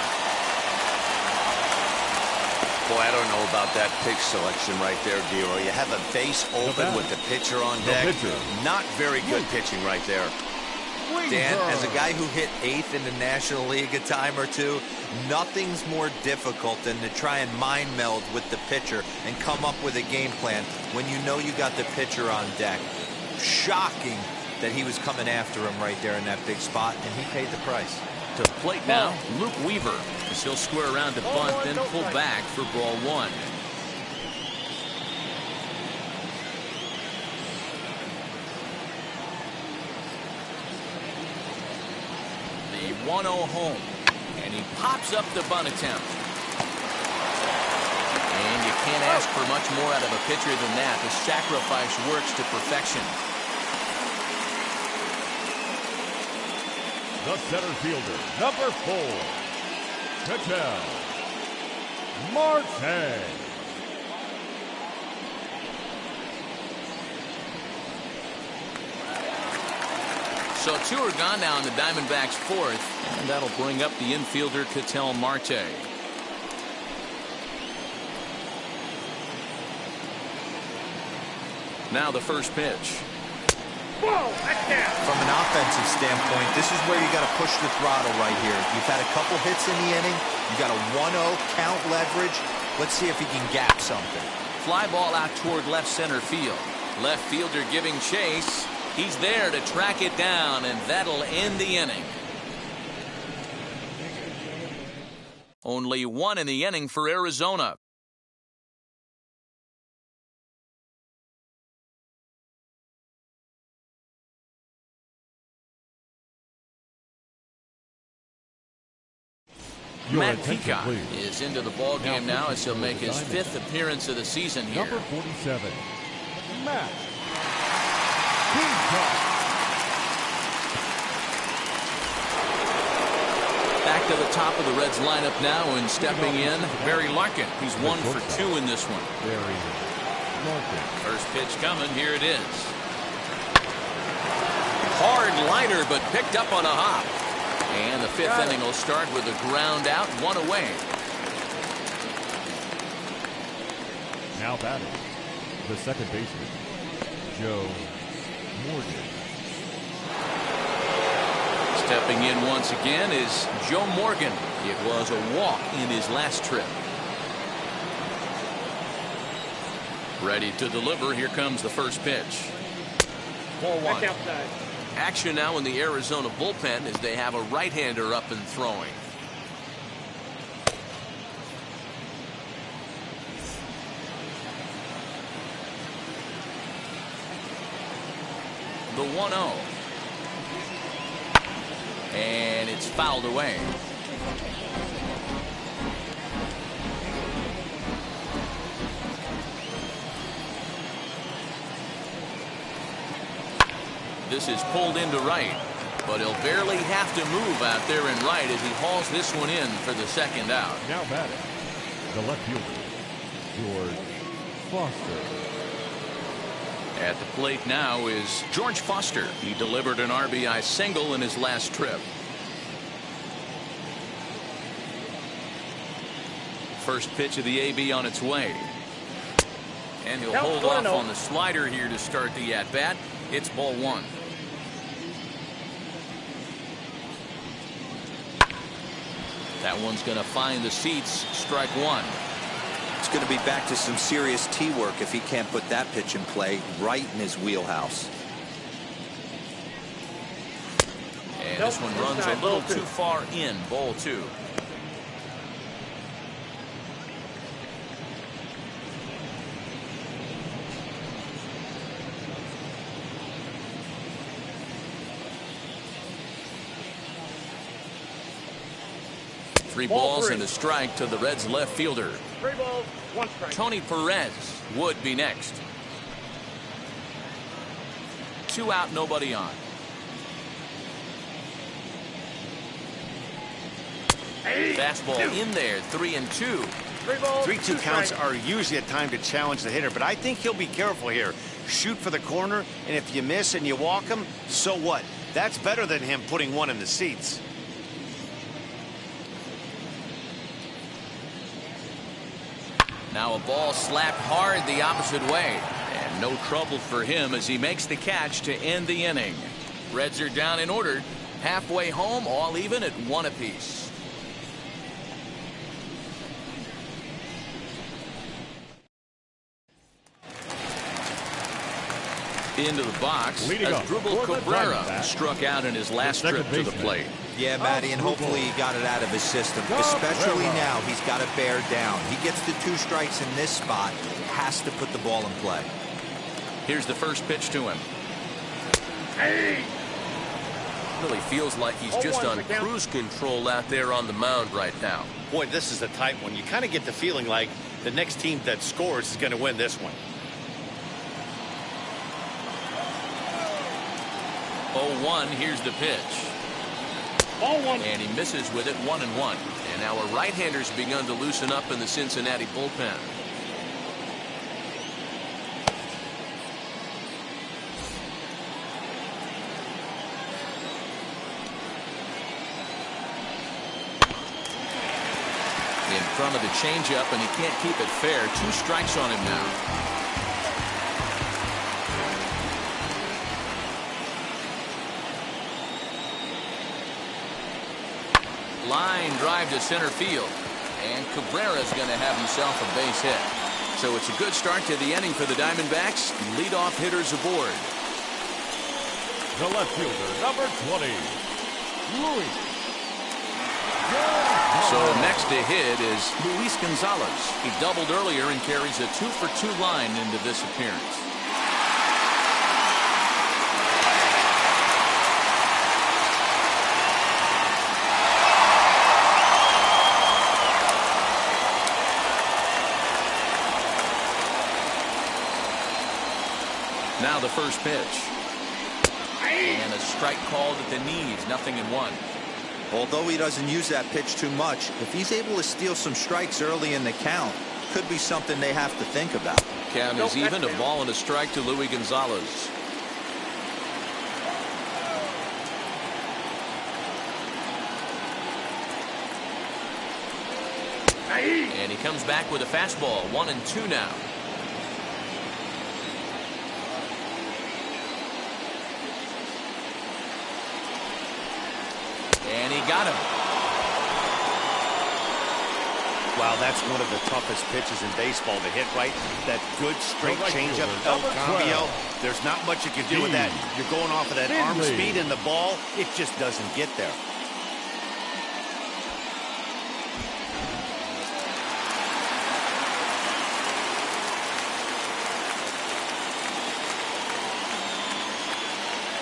Boy, I don't know about that pitch selection right there, Dero. You have a base open with the pitcher on deck. Not very good pitching right there. Dan, as a guy who hit 8th in the National League a time or two, nothing's more difficult than to try and mind meld with the pitcher and come up with a game plan when you know you got the pitcher on deck. Shocking that he was coming after him right there in that big spot, and he paid the price. To the plate now, Luke Weaver. He'll square around to bunt, then pull back for ball 1. The 1-0 home, and he pops up the bunt attempt. And you can't ask for much more out of a pitcher than that. The sacrifice works to perfection. The center fielder, number 4, Ketel Marte. So 2 are gone now in the Diamondbacks' 4th, and that'll bring up the infielder Ketel Marte. Now the first pitch. Ball, that's down. From an offensive standpoint, this is where you got to push the throttle right here. You've had a couple hits in the inning. You got a 1-0 count leverage. Let's see if he can gap something. Fly ball out toward left center field. Left fielder giving chase. He's there to track it down, and that'll end the inning. Only 1 in the inning for Arizona. Matt Peacock is into the ball game now as he'll make his 5th appearance of the season here. Number 47, Matt Peacock. Back to the top of the Reds lineup now, and stepping in, Barry Larkin. He's 1 for 2 in this one. Barry Larkin. First pitch coming. Here it is. Hard liner, but picked up on a hop. And the 5th inning will start with a ground out, 1 away. Now batting, the second baseman, Joe Morgan. Stepping in once again is Joe Morgan. It was a walk in his last trip. Ready to deliver. Here comes the first pitch. Ball 1. That's outside. Action now in the Arizona bullpen as they have a right-hander up and throwing. The 1-0. And it's fouled away. This is pulled into right, but he'll barely have to move out there in right as he hauls this one in for the second out. Now batting, the left fielder, George Foster. At the plate now is George Foster. He delivered an RBI single in his last trip. First pitch of the AB on its way. And he'll hold off on the slider here to start the at-bat. It's ball one. That one's going to find the seats. Strike one. It's going to be back to some serious tee work if he can't put that pitch in play right in his wheelhouse. And this one runs a little too far in. Ball two. Three balls and a strike to the Reds left fielder. 3 balls, 1 strike. Tony Perez would be next. 2 out, nobody on. Fastball in there, 3-2. 3 balls, 3-2 counts are usually a time to challenge the hitter, but I think he'll be careful here. Shoot for the corner, and if you miss and you walk him, so what? That's better than him putting one in the seats. Now a ball slapped hard the opposite way, and no trouble for him as he makes the catch to end the inning. Reds are down in order, halfway home, all even at 1 apiece. Into the box as Dribble Cabrera struck out in his last trip to the plate. Yeah, Matty, and hopefully he got it out of his system, especially now he's got to bear down. He gets the 2 strikes in this spot, has to put the ball in play. Here's the first pitch to him. Really feels like he's just on cruise control out there on the mound right now. Boy, this is a tight one. You kind of get the feeling like the next team that scores is going to win this one. 0-1, here's the pitch. Ball 1. And he misses with it, 1-1. And now a right-hander's begun to loosen up in the Cincinnati bullpen. In front of the changeup, and he can't keep it fair. 2 strikes on him now. Line drive to center field, and Cabrera's going to have himself a base hit. So it's a good start to the inning for the Diamondbacks. Leadoff hitters aboard. The left fielder, number 20, Luis. So next to hit is Luis Gonzalez. He doubled earlier and carries a 2-for-2 line into this appearance. Now the first pitch. And a strike called at the knees, 0-1. Although he doesn't use that pitch too much, if he's able to steal some strikes early in the count, could be something they have to think about. Count is even, a ball and a strike to Luis Gonzalez. And he comes back with a fastball, 1-2 now. And he got him. Wow, that's one of the toughest pitches in baseball to hit right. That good straight changeup, El Cambio. There's not much you can do with that. You're going off of that arm speed, and the ball, it just doesn't get there.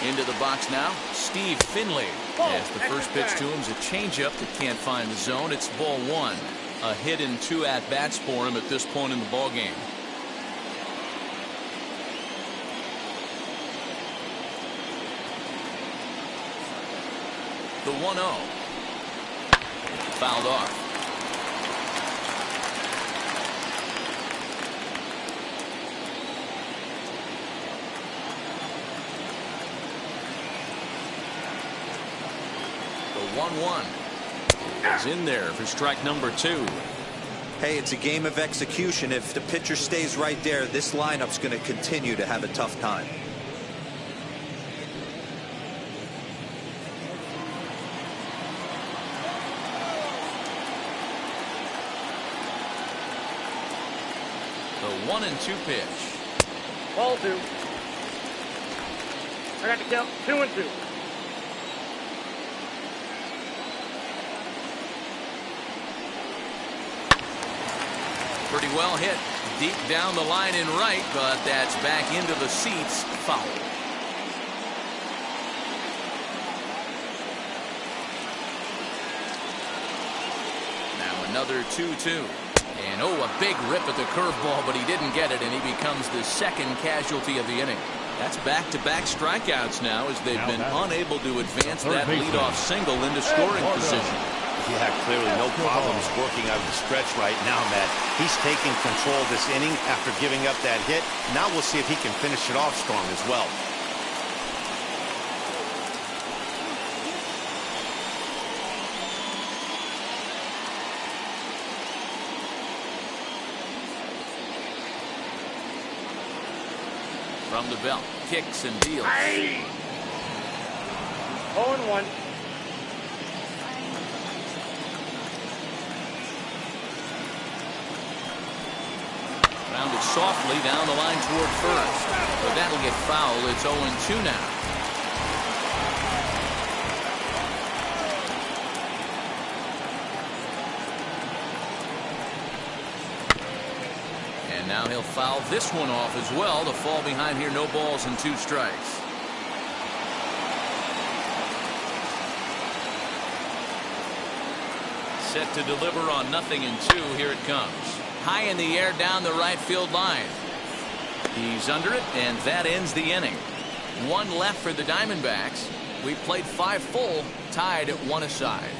Into the box now, Steve Finley. As the first pitch to him is a changeup that can't find the zone. It's ball 1. A hit in 2 at-bats for him at this point in the ballgame. The 1-0. Fouled off. The 1-1 is in there for strike number 2. Hey, it's a game of execution. If the pitcher stays right there, this lineup's going to continue to have a tough time. The 1-2 pitch. Ball 2. I got to count 2-2. Pretty well hit deep down the line in right, but that's back into the seats. Foul. Now another 2-2. And oh, a big rip at the curveball, but he didn't get it, and he becomes the second casualty of the inning. That's back-to-back strikeouts now as they've been unable to advance that leadoff single into scoring position. Yeah, clearly no problems working out of the stretch right now, Matt. He's taking control of this inning after giving up that hit. Now we'll see if he can finish it off strong as well. From the belt, kicks and deals. 0-1. Rounded softly down the line toward first. But that'll get foul. It's 0-2 now. And now he'll foul this one off as well to fall behind here. No balls and 2 strikes. Set to deliver on 0-2. Here it comes. High in the air down the right field line. He's under it, and that ends the inning. 1 left for the Diamondbacks. We played 5 full, tied at 1 aside.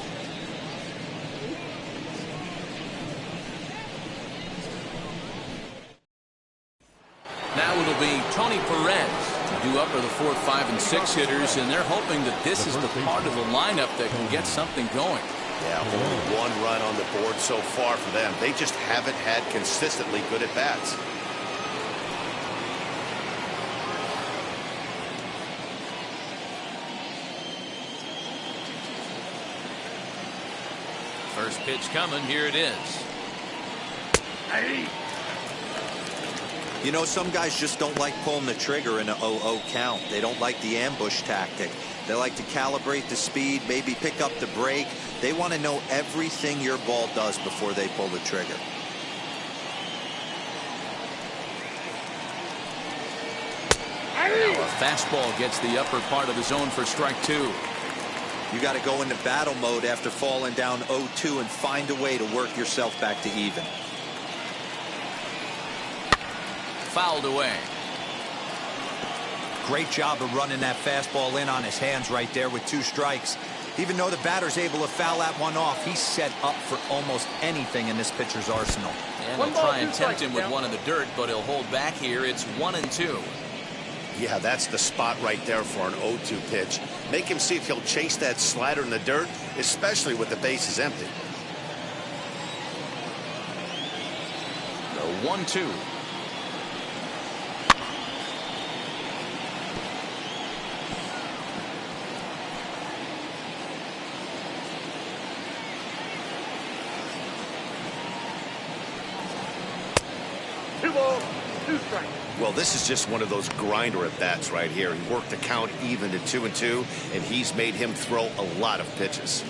Now it'll be Tony Perez to do up for the 4, 5, and 6 hitters, and they're hoping that this is the part of the lineup that can get something going. Yeah, only 1 run on the board so far for them. They just haven't had consistently good at bats. First pitch coming. Here it is. You know, some guys just don't like pulling the trigger in a 0-0 count. They don't like the ambush tactic. They like to calibrate the speed, maybe pick up the brake. They want to know everything your ball does before they pull the trigger. Now a fastball gets the upper part of the zone for strike 2. You got to go into battle mode after falling down 0-2 and find a way to work yourself back to even. Fouled away. Great job of running that fastball in on his hands right there with 2 strikes. Even though the batter's able to foul that one off, he's set up for almost anything in this pitcher's arsenal. And he'll try and tempt him with one in the dirt, but he'll hold back here. It's 1-2. Yeah, that's the spot right there for an 0-2 pitch. Make him see if he'll chase that slider in the dirt, especially with the bases empty. The 1-2. Well, this is just one of those grinder at bats right here. He worked the count even to 2-2, and he's made him throw a lot of pitches.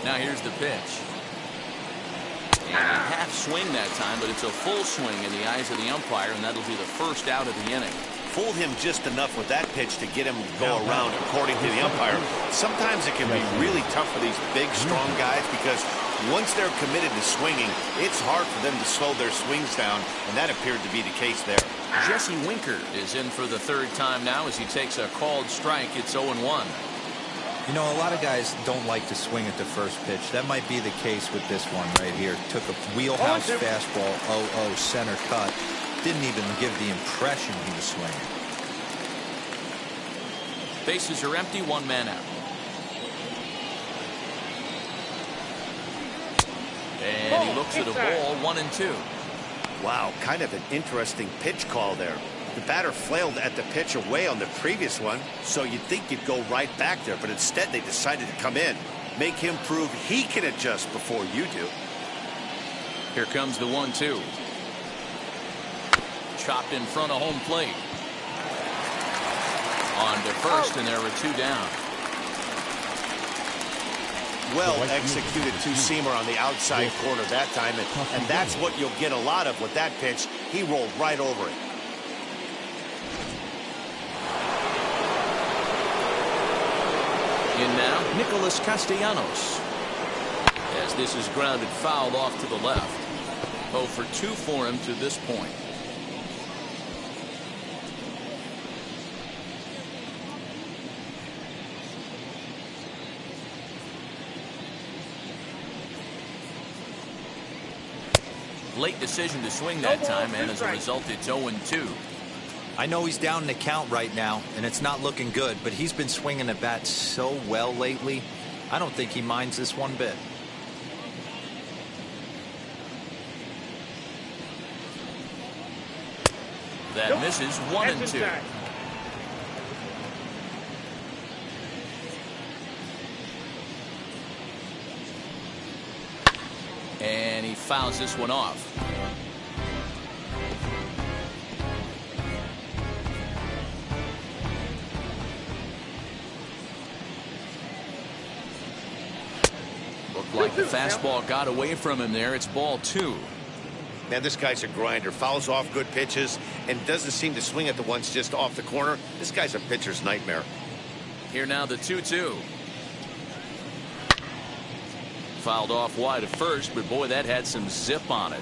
Now here's the pitch. And a half swing that time, but it's a full swing in the eyes of the umpire, and that'll be the first out of the inning. Fooled him just enough with that pitch to get him to go around, according to the umpire. Sometimes it can be really tough for these big, strong guys because Once they're committed to swinging, it's hard for them to slow their swings down, and that appeared to be the case there. Jesse Winker is in for the third time now as he takes a called strike. It's 0-1. You know, a lot of guys don't like to swing at the first pitch. That might be the case with this one right here. Took a wheelhouse fastball, 0-0 center cut. Didn't even give the impression he was swinging. Bases are empty, one man out. And he looks at a ball, 1-2. Wow, kind of an interesting pitch call there. The batter flailed at the pitch away on the previous one, so you'd think you'd go right back there, but instead they decided to come in, make him prove he can adjust before you do. Here comes the 1-2. Chopped in front of home plate. On to first, and there are 2 down. Well executed two-seamer on the outside corner that time, and that's what you'll get a lot of with that pitch. He rolled right over it. In now, Nicholas Castellanos. As this is grounded foul off to the left. 0 for 2 for him to this point. Late decision to swing that time, and as a result, it's 0-2. I know he's down in the count right now, and it's not looking good, but he's been swinging the bat so well lately. I don't think he minds this one bit. That misses, 1-2. And he fouls this one off. Looked like the fastball got away from him there. It's ball 2. Man, this guy's a grinder. Fouls off good pitches and doesn't seem to swing at the ones just off the corner. This guy's a pitcher's nightmare. Here now the 2-2. Fouled off wide at first, but boy, that had some zip on it.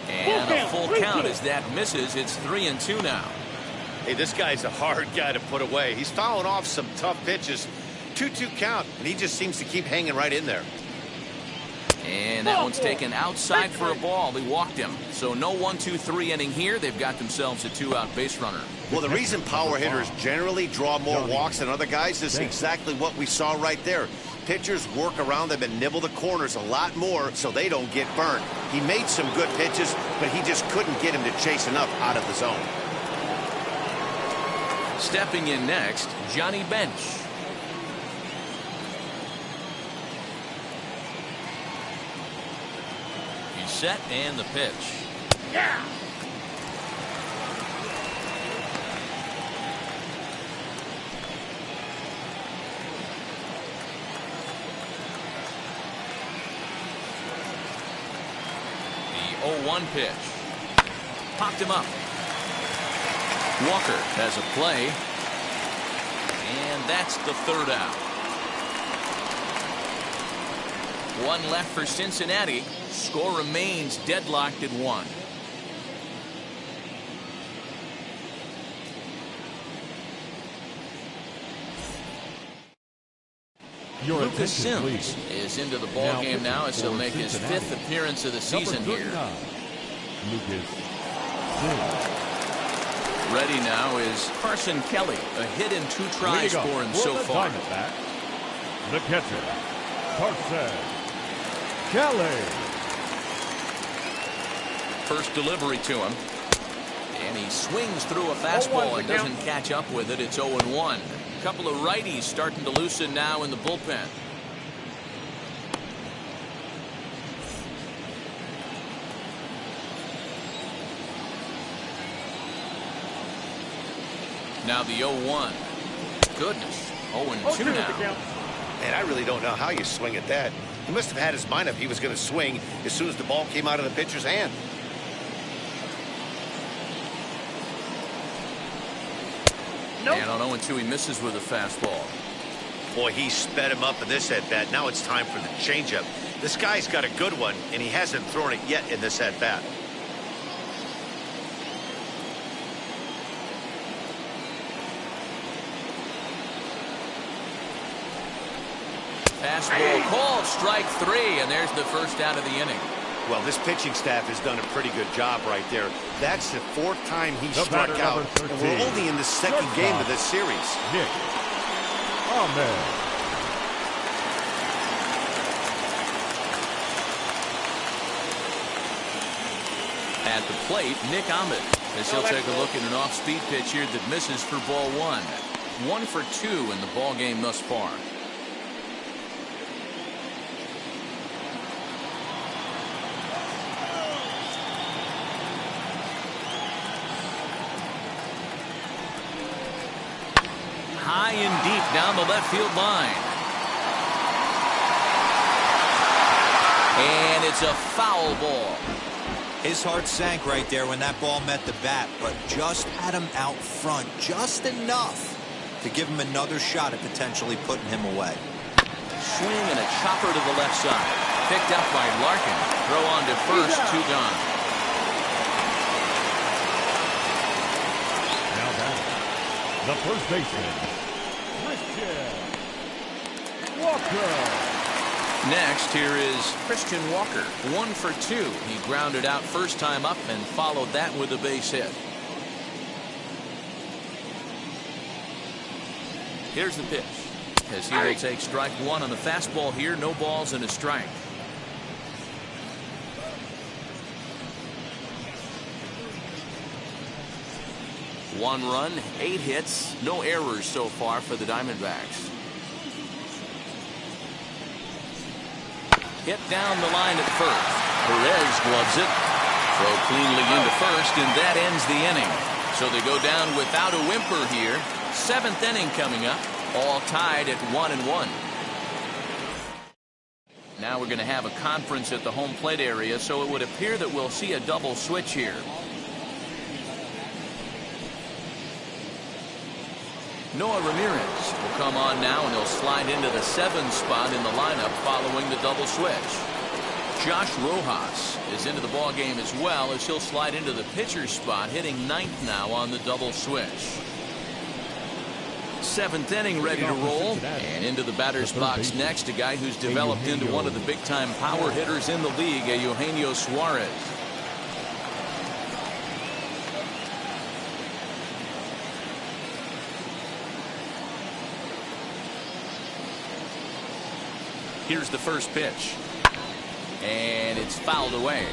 And a full count as that misses. It's 3-2 now. Hey, this guy's a hard guy to put away. He's fouling off some tough pitches. 2-2 count, and he just seems to keep hanging right in there. And that one's taken outside for a ball. They walked him. So no 1-2-3 inning here. They've got themselves a 2-out base runner. Well, the reason power hitters generally draw more walks than other guys is exactly what we saw right there. Pitchers work around them and nibble the corners a lot more so they don't get burned. He made some good pitches, but he just couldn't get him to chase enough out of the zone. Stepping in next, Johnny Bench. Set and the pitch. Yeah. The 0-1 pitch. Popped him up. Walker has a play. And that's the 3rd out. One left for Cincinnati. Score remains deadlocked at 1. Lucas Sims is into the ball game now as he'll make his 5th appearance of the season here. Lucas Sims. Ready now is Carson Kelly. A hit in 2 tries for him so far. The catcher, Carson Kelly. First delivery to him. And he swings through a fastball and doesn't catch up with it. It's 0-1. A couple of righties starting to loosen now in the bullpen. Now the 0-1. Goodness. 0-2 now. And I really don't know how you swing at that. He must have had his mind up he was going to swing as soon as the ball came out of the pitcher's hand. And on 0-2, he misses with a fastball. Boy, he sped him up in this at-bat. Now it's time for the changeup. This guy's got a good one, and he hasn't thrown it yet in this at-bat. Fastball called, strike 3, and there's the first out of the inning. Well, this pitching staff has done a pretty good job right there. That's the 4th time he struck out, and we're only in the 2nd game of this series. Nick Ahmed. At the plate, Nick Ahmed, as he'll take a look at an off-speed pitch here that misses for ball 1. 1 for 2 in the ball game thus far. High and deep down the left field line. And it's a foul ball. His heart sank right there when that ball met the bat, but just had him out front just enough to give him another shot at potentially putting him away. Swing and a chopper to the left side. Picked up by Larkin. Throw on to first, 2 gone. Now batting, the first baseman, Walker. Next, here is Christian Walker. 1 for 2. He grounded out first time up and followed that with a base hit. Here's the pitch. As he will take strike 1 on the fastball here. No balls and a strike. One run, 8 hits, no errors so far for the Diamondbacks. Hit down the line at first. Perez gloves it. Throw cleanly into first, and that ends the inning. So they go down without a whimper here. 7th inning coming up, all tied at 1-1. Now we're going to have a conference at the home plate area, so it would appear that we'll see a double switch here. Noah Ramirez will come on now, and he'll slide into the 7th spot in the lineup following the double switch. Josh Rojas is into the ball game as well, as he'll slide into the pitcher's spot, hitting 9th now on the double switch. 7th inning ready to roll, and into the batter's box next, a guy who's developed into one of the big-time power hitters in the league, Eugenio Suarez. Here's the first pitch. And it's fouled away.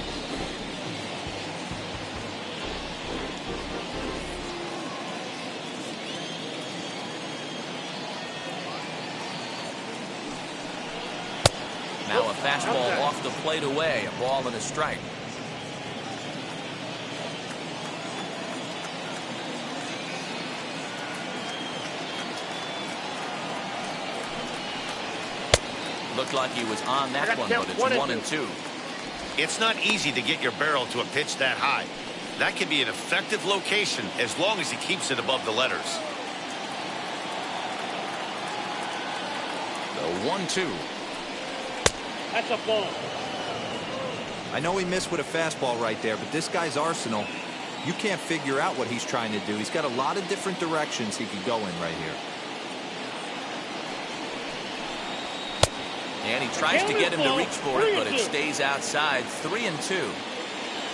Now a fastball off the plate away. A ball and a strike. Looked like he was on that one, but it's 1-2. It's not easy to get your barrel to a pitch that high. That can be an effective location as long as he keeps it above the letters. The 1-2. That's a ball. I know he missed with a fastball right there, but this guy's arsenal, you can't figure out what he's trying to do. He's got a lot of different directions he could go in right here. And he tries to get him to reach for it, but it stays outside. 3-2.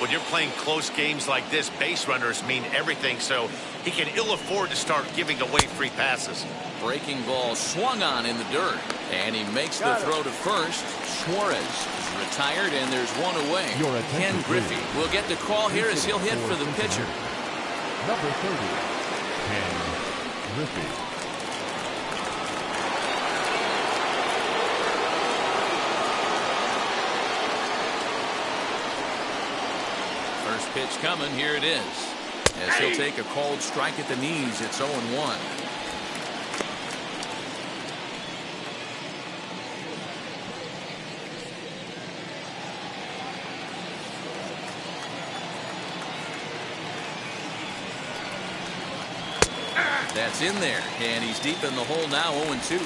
When you're playing close games like this, base runners mean everything, so he can ill afford to start giving away free passes. Breaking ball swung on in the dirt, and he makes the throw to first. Suarez is retired, and there's one away. Ken Griffey will get the call here as he'll hit for the pitcher. Number 30, Ken Griffey. Pitch coming. Here it is. As he'll take a cold strike at the knees. It's 0-1. That's in there, and he's deep in the hole now, 0-2.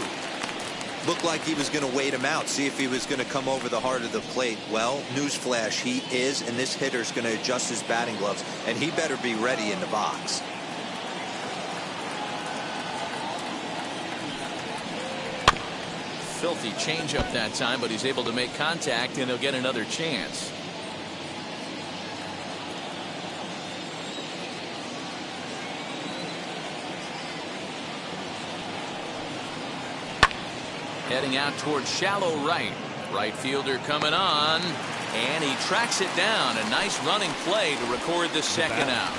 Looked like he was going to wait him out, see if he was going to come over the heart of the plate. Well, newsflash, he is, and this hitter's going to adjust his batting gloves, and he better be ready in the box. Filthy changeup that time, but he's able to make contact, and he'll get another chance. Heading out towards shallow right. Right fielder coming on, and he tracks it down. A nice running play to record the second out.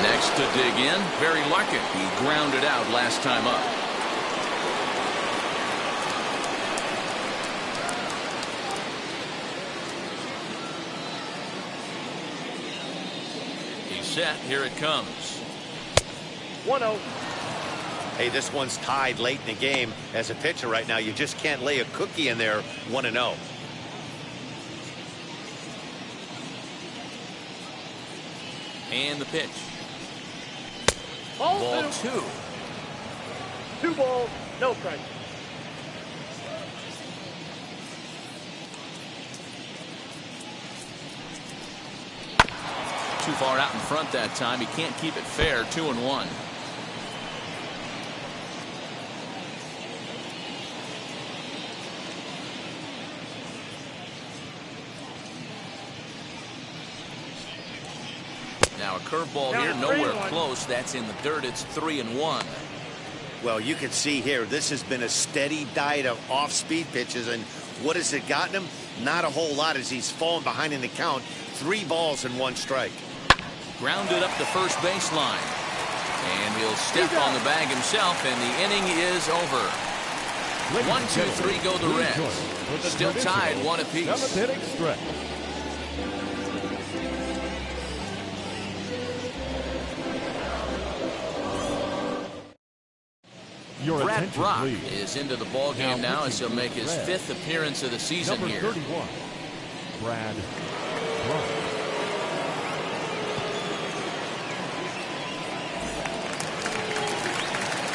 Next to dig in, Barry Larkin. He grounded out last time up. He's set. Here it comes. 1-0. Hey, this one's tied late in the game. As a pitcher right now, you just can't lay a cookie in there. 1-0. And the pitch. Ball 2. 2 balls, no strikes. Too far out in front that time. He can't keep it fair. 2-1. Now a curveball here, nowhere close. That's in the dirt. It's 3-1. Well, you can see here, this has been a steady diet of off-speed pitches, and what has it gotten him? Not a whole lot as he's fallen behind in the count. 3 balls and 1 strike. Grounded up the first baseline. And he'll step on the bag himself, and the inning is over. 1-2-3 go the Reds. Still tied 1 apiece. Brad Brock is into the ball game now as he'll make his 5th appearance of the season here. Number 31, Brad Brock.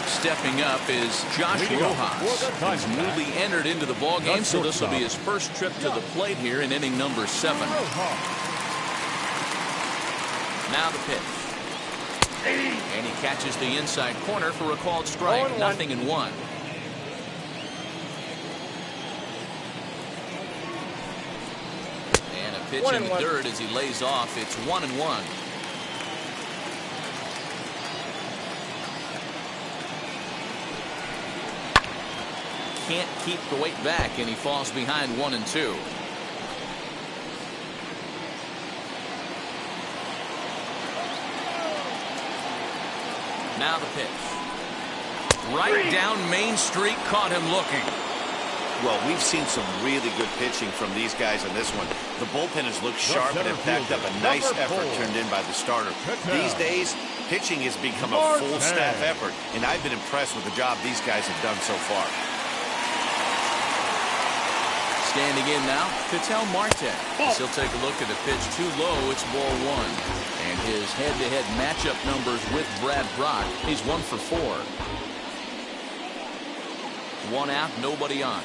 Stepping up is Josh Rojas. He's newly entered into the ball game, so this will be his first trip to the plate here in inning number 7. Now the pitch. And he catches the inside corner for a called strike. 0-1. And a pitch in the dirt as he lays off. It's 1-1. Can't keep the weight back, and he falls behind 1-2. Now the pitch. Right down Main Street, caught him looking. Well, we've seen some really good pitching from these guys on this one. The bullpen has looked sharp and have backed up a nice effort turned in by the starter. These days, pitching has become a full staff effort, and I've been impressed with the job these guys have done so far. Standing in now, Ketel Marte. He'll take a look at the pitch too low. It's ball 1. And his head-to-head matchup numbers with Brad Brock, he's 1 for 4. 1 out, nobody on.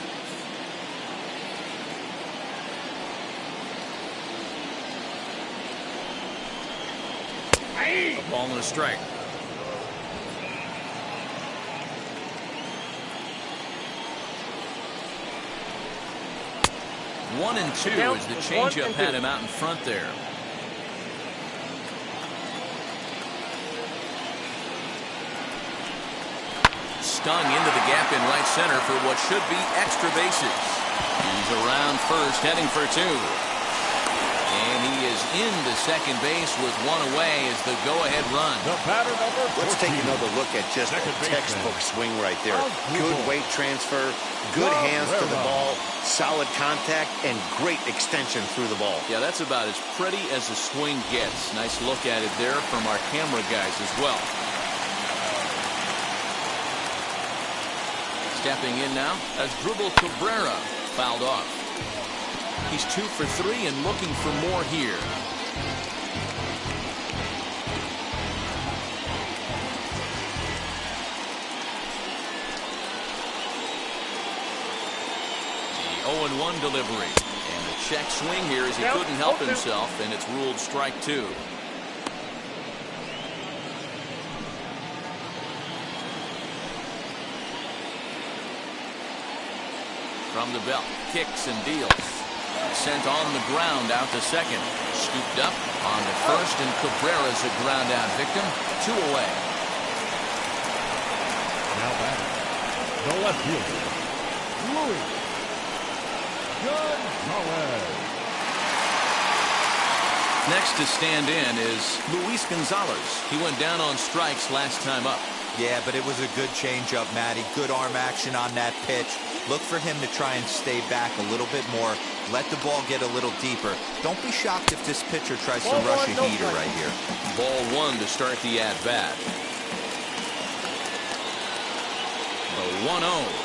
A ball and a strike. One and 2 as the changeup had him out in front there. Stung into the gap in right center for what should be extra bases. He's around first, heading for 2. And he is into second base with 1 away as the go-ahead run. Let's take another look at just a textbook swing right there. Good weight transfer, good hands to the ball, solid contact, and great extension through the ball. Yeah, that's about as pretty as a swing gets. Nice look at it there from our camera guys as well. Stepping in now as Dribble Cabrera fouled off. He's 2 for 3 and looking for more here. 0-1 delivery. And a check swing here as he couldn't help himself, and it's ruled strike 2. From the belt, kicks and deals. Sent on the ground out to second. Scooped up on the first, and Cabrera's a ground out victim. 2 away. Now back. The left fielder, Gonzalez. Next to stand in is Luis Gonzalez. He went down on strikes last time up. Yeah, but it was a good changeup, Matty. Good arm action on that pitch. Look for him to try and stay back a little bit more. Let the ball get a little deeper. Don't be shocked if this pitcher tries to rush a heater right here. Ball 1 to start the at-bat. The 1-0.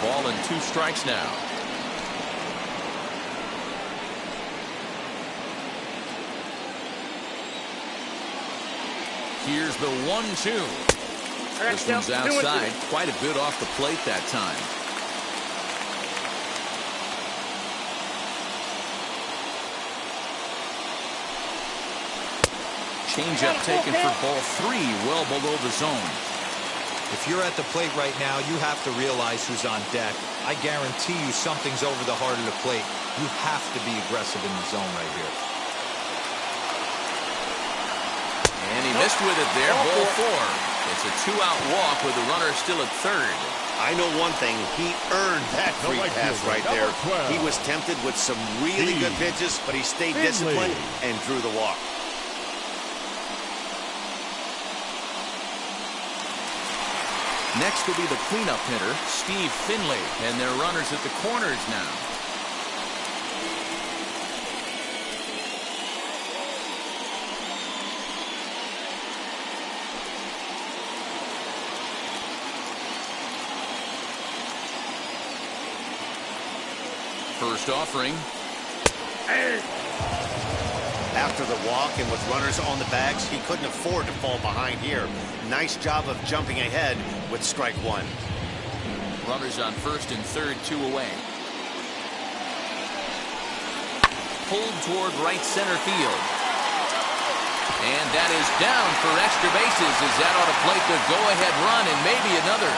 Ball and 2 strikes now. Here's the 1-2. This one's outside. Quite a bit off the plate that time. Changeup taken for ball 3, well below the zone. If you're at the plate right now, you have to realize who's on deck. I guarantee you something's over the heart of the plate. You have to be aggressive in the zone right here. And he missed with it there, ball 4. It's a 2-out walk with the runner still at third. I know one thing. He earned that free pass right there. He was tempted with some really good pitches, but he stayed disciplined and drew the walk. Next will be the cleanup hitter, Steve Finley, and their runners at the corners now. First offering. After the walk and with runners on the bags, he couldn't afford to fall behind here. Nice job of jumping ahead with strike 1. Runners on first and third, 2 away. Pulled toward right center field. And that is down for extra bases as that ought to plate the go-ahead run and maybe another.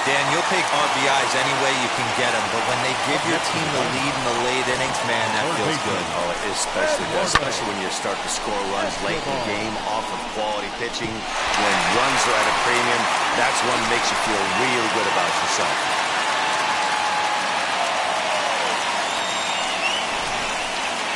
Dan, you'll take RBIs any way you can get them, but when they give your team the lead in the late innings, man, that feels good. Oh, it especially does, especially when you start to score runs late in the game off of quality pitching. When runs are at a premium, that's one that makes you feel really good about yourself.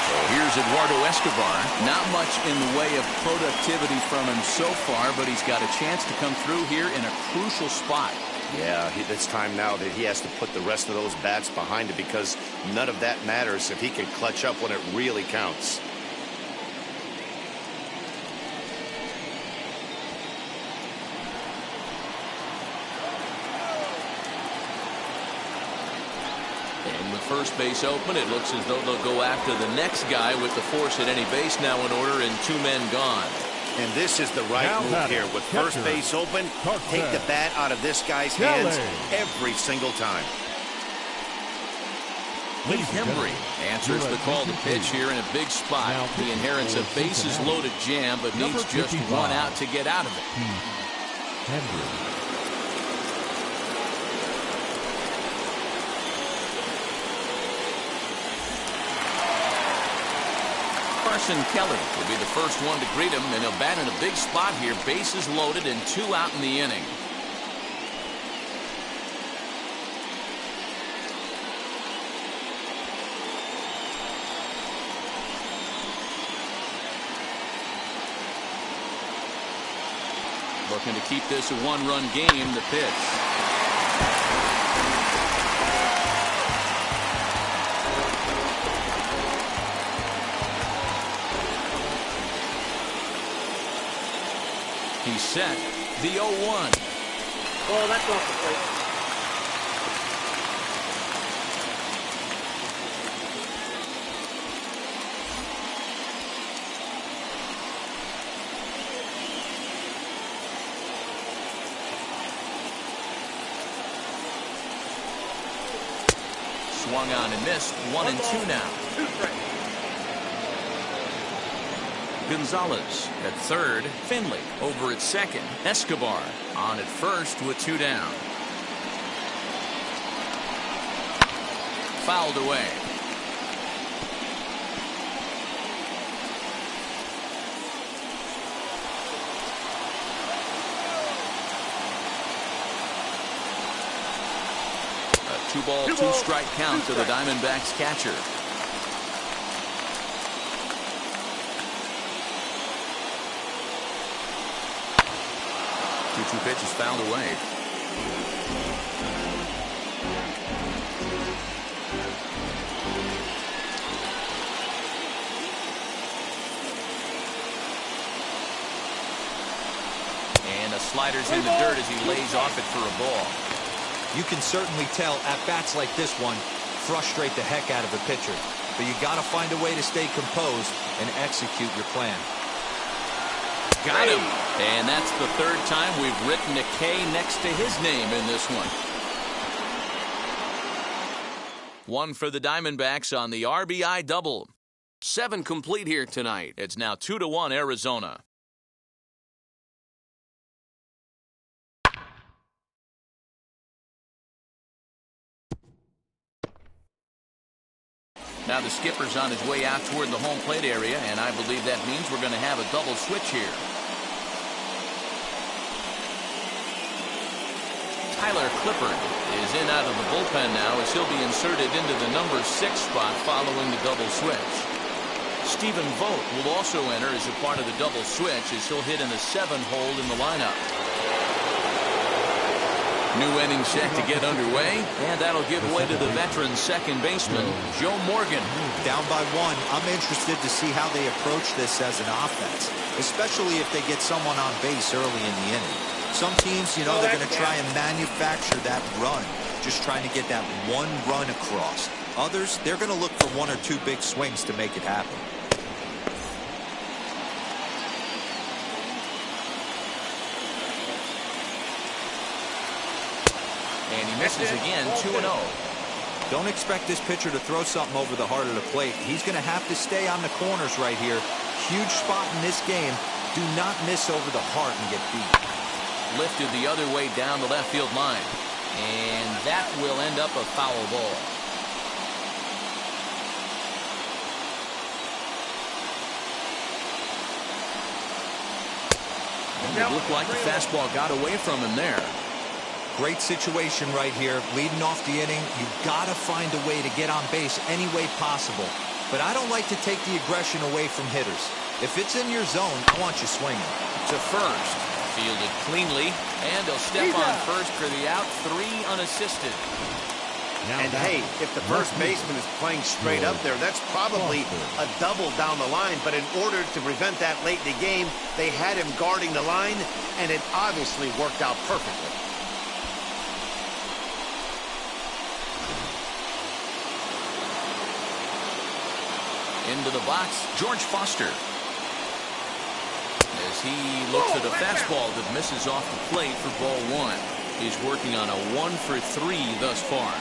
So here's Eduardo Escobar. Not much in the way of productivity from him so far, but he's got a chance to come through here in a crucial spot. Yeah, it's time now that he has to put the rest of those bats behind it because none of that matters if he can clutch up when it really counts. And with first base open, it looks as though they'll go after the next guy with the force at any base now in order and 2 men gone. And this is the right move here. With first base open, take the bat out of this guy's hands every single time. Heath Hembry answers the call to pitch here in a big spot. He inherits a bases loaded jam, but needs just 1 out to get out of it. Hembry. Carson Kelly will be the first one to greet him, and he'll bat in a big spot here. Bases loaded and 2 out in the inning. Looking to keep this a 1-run game. The pitch. He's set. The 0-1. Oh, that's off the plate. Swung on and missed. 1-2 now. Gonzalez at third. Finley over at second. Escobar on at first with 2 down. Fouled away. A 2-ball, 2-strike count to the Diamondbacks catcher. Two pitches fouled away. And a slider's in the dirt as he lays off it for a ball. You can certainly tell at-bats like this one frustrate the heck out of a pitcher. But you got to find a way to stay composed and execute your plan. Got him. And that's the 3rd time we've written a K next to his name in this one. One for the Diamondbacks on the RBI double. 7 complete here tonight. It's now 2-1 Arizona. Now the skipper's on his way out toward the home plate area, and I believe that means we're going to have a double switch here. Tyler Clippard is in out of the bullpen now as he'll be inserted into the number 6 spot following the double switch. Stephen Vogt will also enter as a part of the double switch as he'll hit in the 7 hole in the lineup. New inning set to get underway, and that'll give way to the veteran second baseman, Joe Morgan. Down by 1, I'm interested to see how they approach this as an offense, especially if they get someone on base early in the inning. Some teams, you know, they're going to try and manufacture that run, just trying to get that 1 run across. Others, they're going to look for 1 or 2 big swings to make it happen. And he misses again, 2-0. Don't expect this pitcher to throw something over the heart of the plate. He's going to have to stay on the corners right here. Huge spot in this game. Do not miss over the heart and get beat. Lifted the other way down the left field line. And that will end up a foul ball. And it looked like the fastball got away from him there. Great situation right here. Leading off the inning, you've got to find a way to get on base any way possible. But I don't like to take the aggression away from hitters. If it's in your zone, I want you swinging. To first. Fielded cleanly. And he'll step on first for the out. 3 unassisted. And hey, if the first baseman is playing straight up there, that's probably a double down the line. But in order to prevent that late in the game, they had him guarding the line, and it obviously worked out perfectly. Into the box, George Foster. As he looks at a fastball that misses off the plate for ball 1. He's working on a 1 for 3 thus far.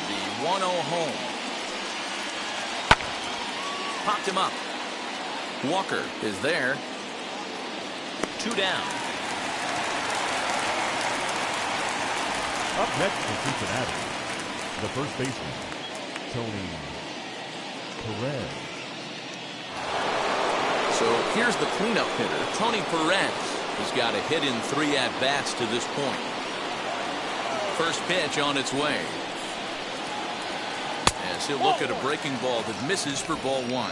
The 1-0 home. Popped him up. Walker is there. 2 down. Up next for Cincinnati, the first baseman, Tony Perez. So here's the cleanup hitter, Tony Perez. He's got a hit in 3 at-bats to this point. First pitch on its way. As he'll look at a breaking ball that misses for ball 1.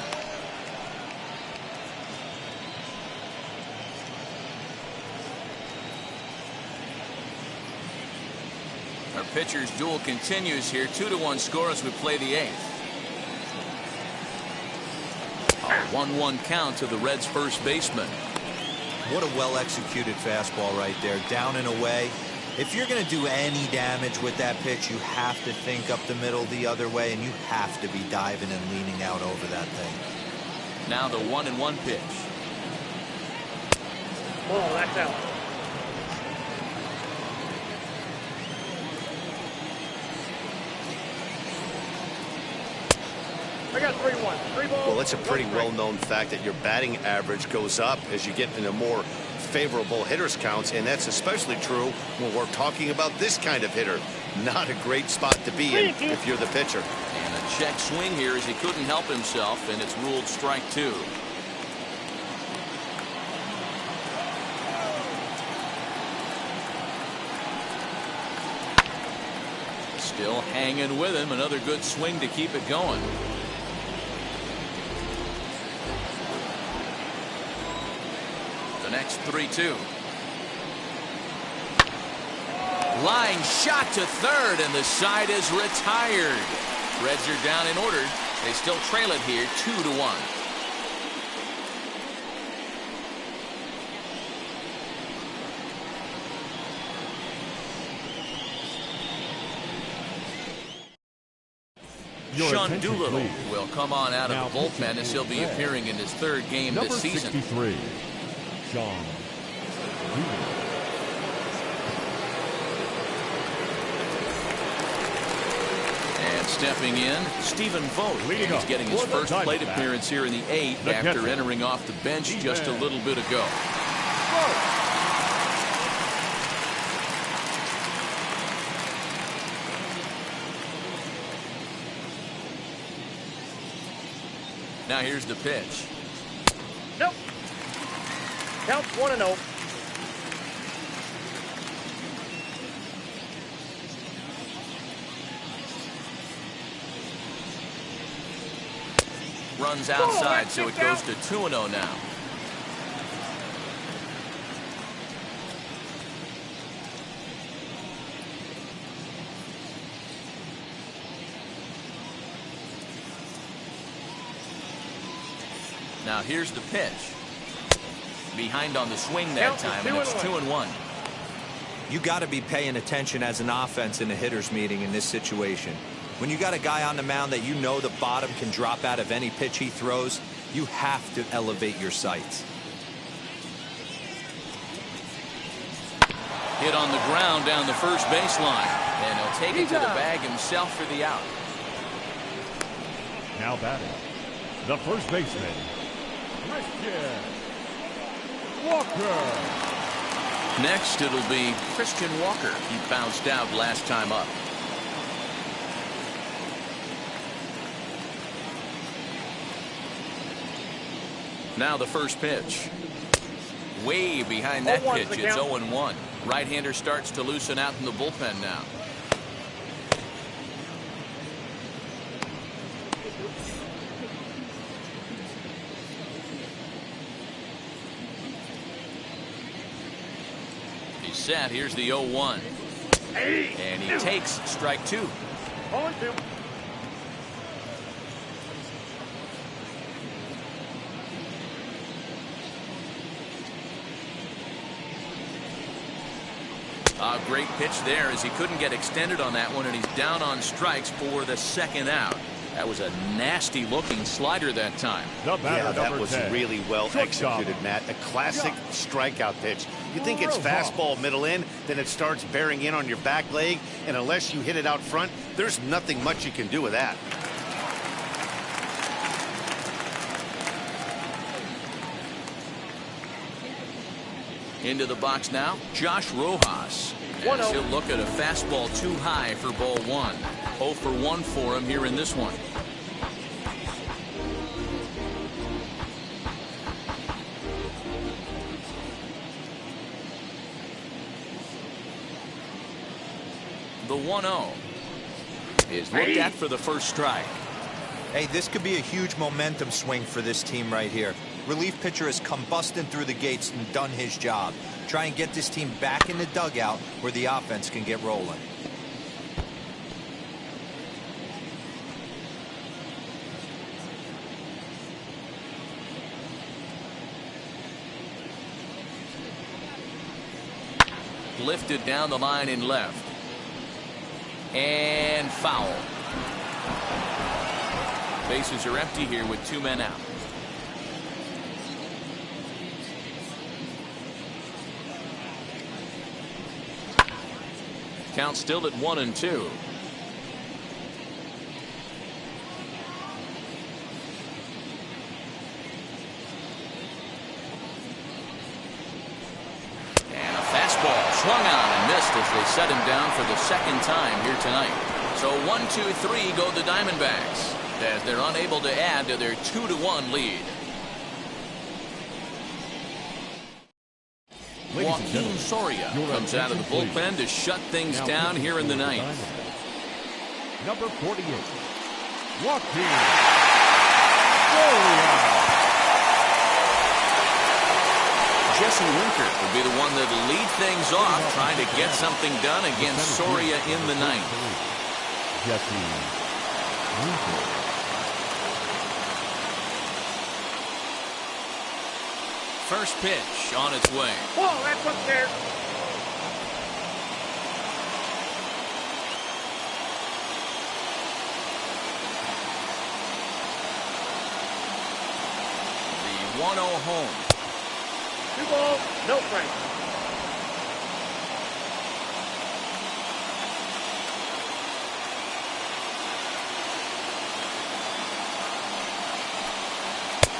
Our pitcher's duel continues here. 2-1 score as we play the 8th. A 1-1 count to the Reds' first baseman. What a well-executed fastball right there, down and away. If you're going to do any damage with that pitch, you have to think up the middle the other way, and you have to be diving and leaning out over that thing. Now the 1-1 pitch. Oh, that's out. I got 3-1. 3 balls. Well, it's a pretty well-known fact that your batting average goes up as you get into more favorable hitters counts, and that's especially true when we're talking about this kind of hitter. Not a great spot to be in if you're the pitcher. And a check swing here as he couldn't help himself, and it's ruled strike 2. Still hanging with him. Another good swing to keep it going. The next 3-2. Line shot to third, and the side is retired. Reds are down in order. They still trail it here 2-1. Sean Doolittle will come on out of the bullpen as he'll be appearing in his 3rd game this season. Number 63, Sean Doolittle. And stepping in, Stephen Vogt. He's getting his first plate appearance here in the 8th after entering off the bench just a little bit ago. Now here's the pitch. Nope. Counts 1-0. Runs outside, so it goes to 2-0 now. Now here's the pitch. Behind on the swing that time, and it's 2-1. You got to be paying attention as an offense in a hitter's meeting in this situation. When you got a guy on the mound that you know the bottom can drop out of any pitch he throws, you have to elevate your sights. Hit on the ground down the first baseline, and he'll take it to the bag himself for the out. Now batting, the first baseman, Christian Walker. Next, it'll be Christian Walker. He bounced out last time up. Now the first pitch. Way behind that pitch. It's 0-1. Right-hander starts to loosen out in the bullpen now. He's set. Here's the 0-1. And he takes strike 2. 0-2. A great pitch there as he couldn't get extended on that one, and he's down on strikes for the second out. That was a nasty looking slider that time. Yeah, that was really well executed, Matt. A classic strikeout pitch. You think it's fastball middle in, then it starts bearing in on your back leg, and unless you hit it out front, there's nothing much you can do with that. Into the box now, Josh Rojas. As he'll look at a fastball too high for ball 1. 0 for 1 for him here in this one. The 1-0 is looked at for the first strike. Hey, this could be a huge momentum swing for this team right here. Relief pitcher has come busting through the gates and done his job. Try and get this team back in the dugout where the offense can get rolling. Lifted down the line in left. And foul. Bases are empty here with 2 men out. Count still at 1-2. swung on and missed as they set him down for the second time here tonight. So 1-2-3 go the Diamondbacks as they're unable to add to their 2-1 lead. Eugenio Suarez comes out of the bullpen to shut things down here in the ninth. Number 48, Eugenio Suarez. Jesse Winker would be the one that lead things off, trying to get something done against Soria in the ninth. Jesse Winker. First pitch on its way. Whoa, that's up there. The 1-0 home. 2 balls, no strikes.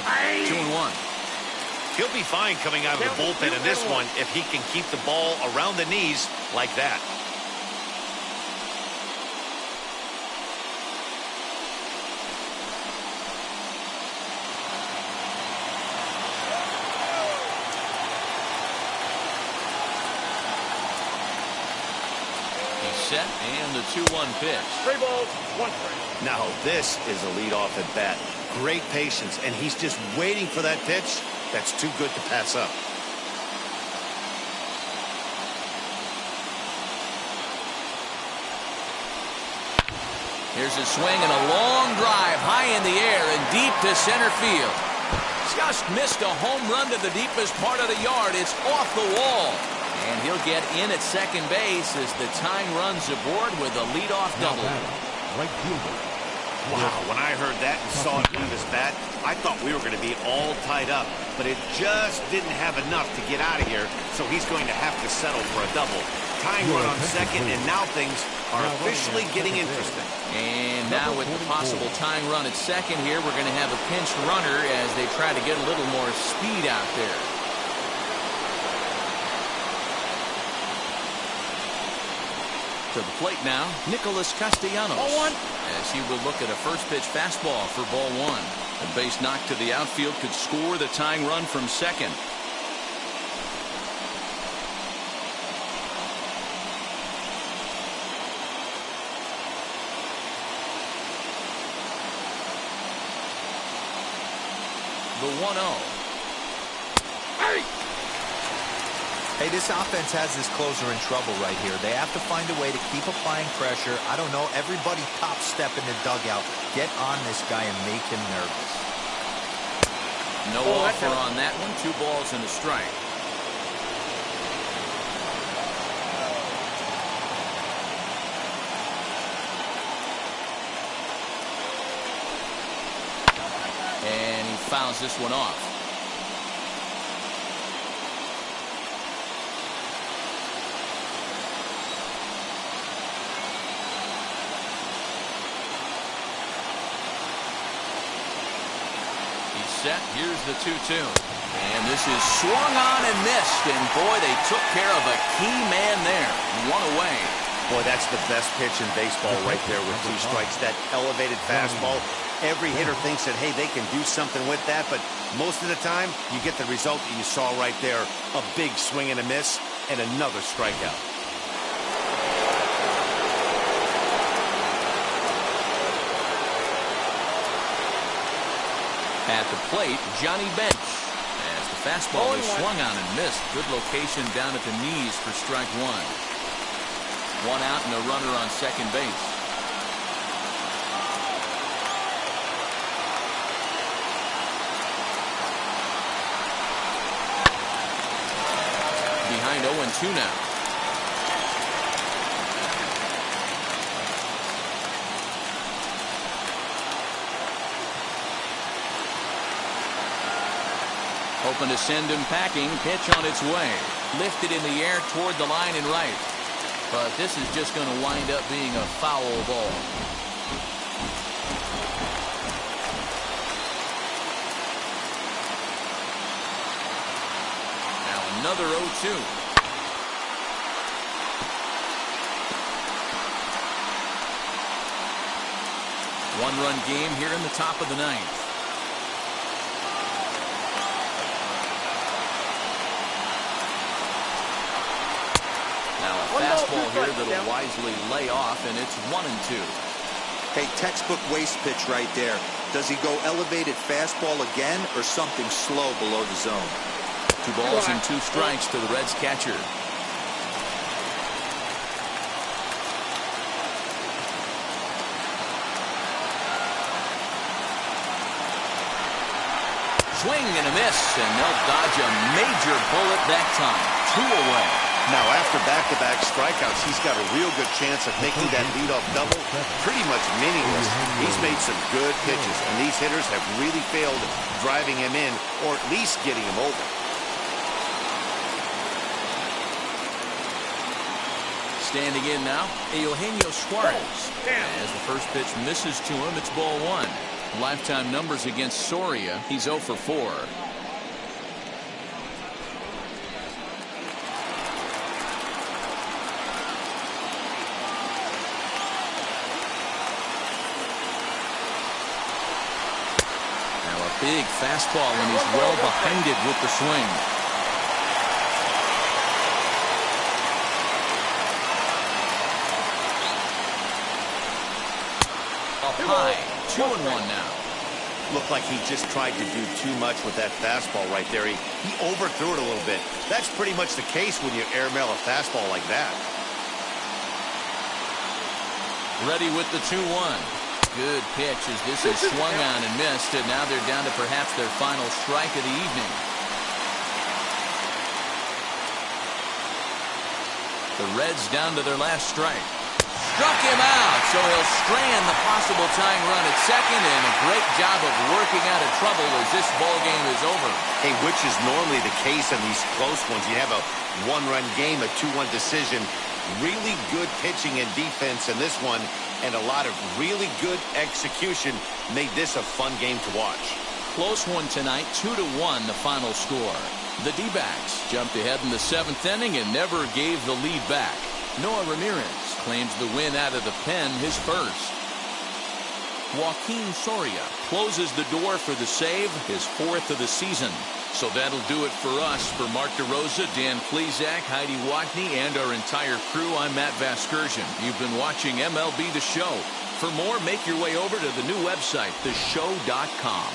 Aye. 2-1. He'll be fine coming out of the bullpen in this one if he can keep the ball around the knees like that. Set and the 2-1 pitch. 3 balls, 1 strike. Now this is a leadoff at bat. Great patience, and he's just waiting for that pitch. That's too good to pass up. Here's a swing and a long drive high in the air and deep to center field. Just missed a home run to the deepest part of the yard. It's off the wall. And he'll get in at second base as the tying runs aboard with a leadoff double. Right fielder. Wow, when I heard that and saw it leave his bat, I thought we were going to be all tied up. But it just didn't have enough to get out of here, so he's going to have to settle for a double. Tying run on second, and now things are officially getting interesting. And now with the possible tying run at second here, we're going to have a pinched runner as they try to get a little more speed out there. To the plate now, Nicholas Castellanos, as he will look at a first pitch fastball for ball one. A base knock to the outfield could score the tying run from second. The 1-0. Hey, this offense has this closer in trouble right here. They have to find a way to keep applying pressure. I don't know, everybody top step in the dugout. Get on this guy and make him nervous. No offer on that one. 2 balls and a strike. And he fouls this one off. Set. Here's the 2-2. And this is swung on and missed. And boy, they took care of a key man there. 1 away. Boy, that's the best pitch in baseball right there with 2 strikes. That elevated fastball. Every hitter thinks that, hey, they can do something with that. But most of the time, you get the result that you saw right there. A big swing and a miss and another strikeout. At the plate, Johnny Bench. As the fastball is swung on and missed. Good location down at the knees for strike 1. 1 out and a runner on second base. Behind 0-2 now. Hoping to send him packing. Pitch on its way. Lifted in the air toward the line and right. But this is just going to wind up being a foul ball. Now another 0-2. One-run game here in the top of the ninth. Now a fastball here that'll wisely lay off, and it's 1-2. Hey, textbook waste pitch right there. Does he go elevated fastball again or something slow below the zone? 2 balls and 2 strikes to the Reds catcher. Swing and a miss, and they'll dodge a major bullet that time. 2 away. Now, after back-to-back strikeouts, he's got a real good chance of making that leadoff double pretty much meaningless. He's made some good pitches, and these hitters have really failed driving him in or at least getting him over. Standing in now, Eugenio Suarez. As the first pitch misses to him, it's ball 1. Lifetime numbers against Soria, he's 0 for 4. Now a big fastball, and he's well behind it with the swing. Up high. 2-1 now. Looked like he just tried to do too much with that fastball right there. He overthrew it a little bit. That's pretty much the case when you airmail a fastball like that. Ready with the 2-1. Good pitch as this is swung on and missed, and now they're down to perhaps their final strike of the evening. The Reds down to their last strike. Struck him out, so he'll strand the possible tying run at second, and a great job of working out of trouble as this ball game is over. Hey, which is normally the case in these close ones. You have a 1-run game, a 2-1 decision. Really good pitching and defense in this one, and a lot of really good execution made this a fun game to watch. Close one tonight, 2-1 the final score. The D-backs jumped ahead in the 7th inning and never gave the lead back. Noah Ramirez claims the win out of the pen, his first. Joaquin Soria closes the door for the save, his 4th of the season. So that'll do it for us. For Mark DeRosa, Dan Plezak, Heidi Watney, and our entire crew, I'm Matt Vasgersian. You've been watching MLB The Show. For more, make your way over to the new website, theshow.com.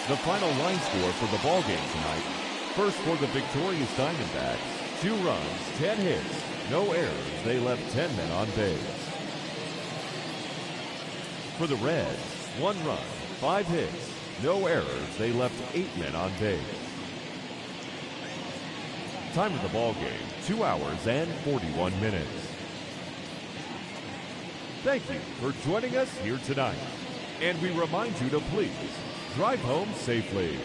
The final line score for the ballgame tonight. First for the victorious Diamondbacks, 2 runs, 10 hits, no errors. They left 10 men on base. For the Reds, 1 run, 5 hits, no errors. They left 8 men on base. Time of the ballgame, 2 hours and 41 minutes. Thank you for joining us here tonight. And we remind you to please drive home safely.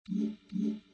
1.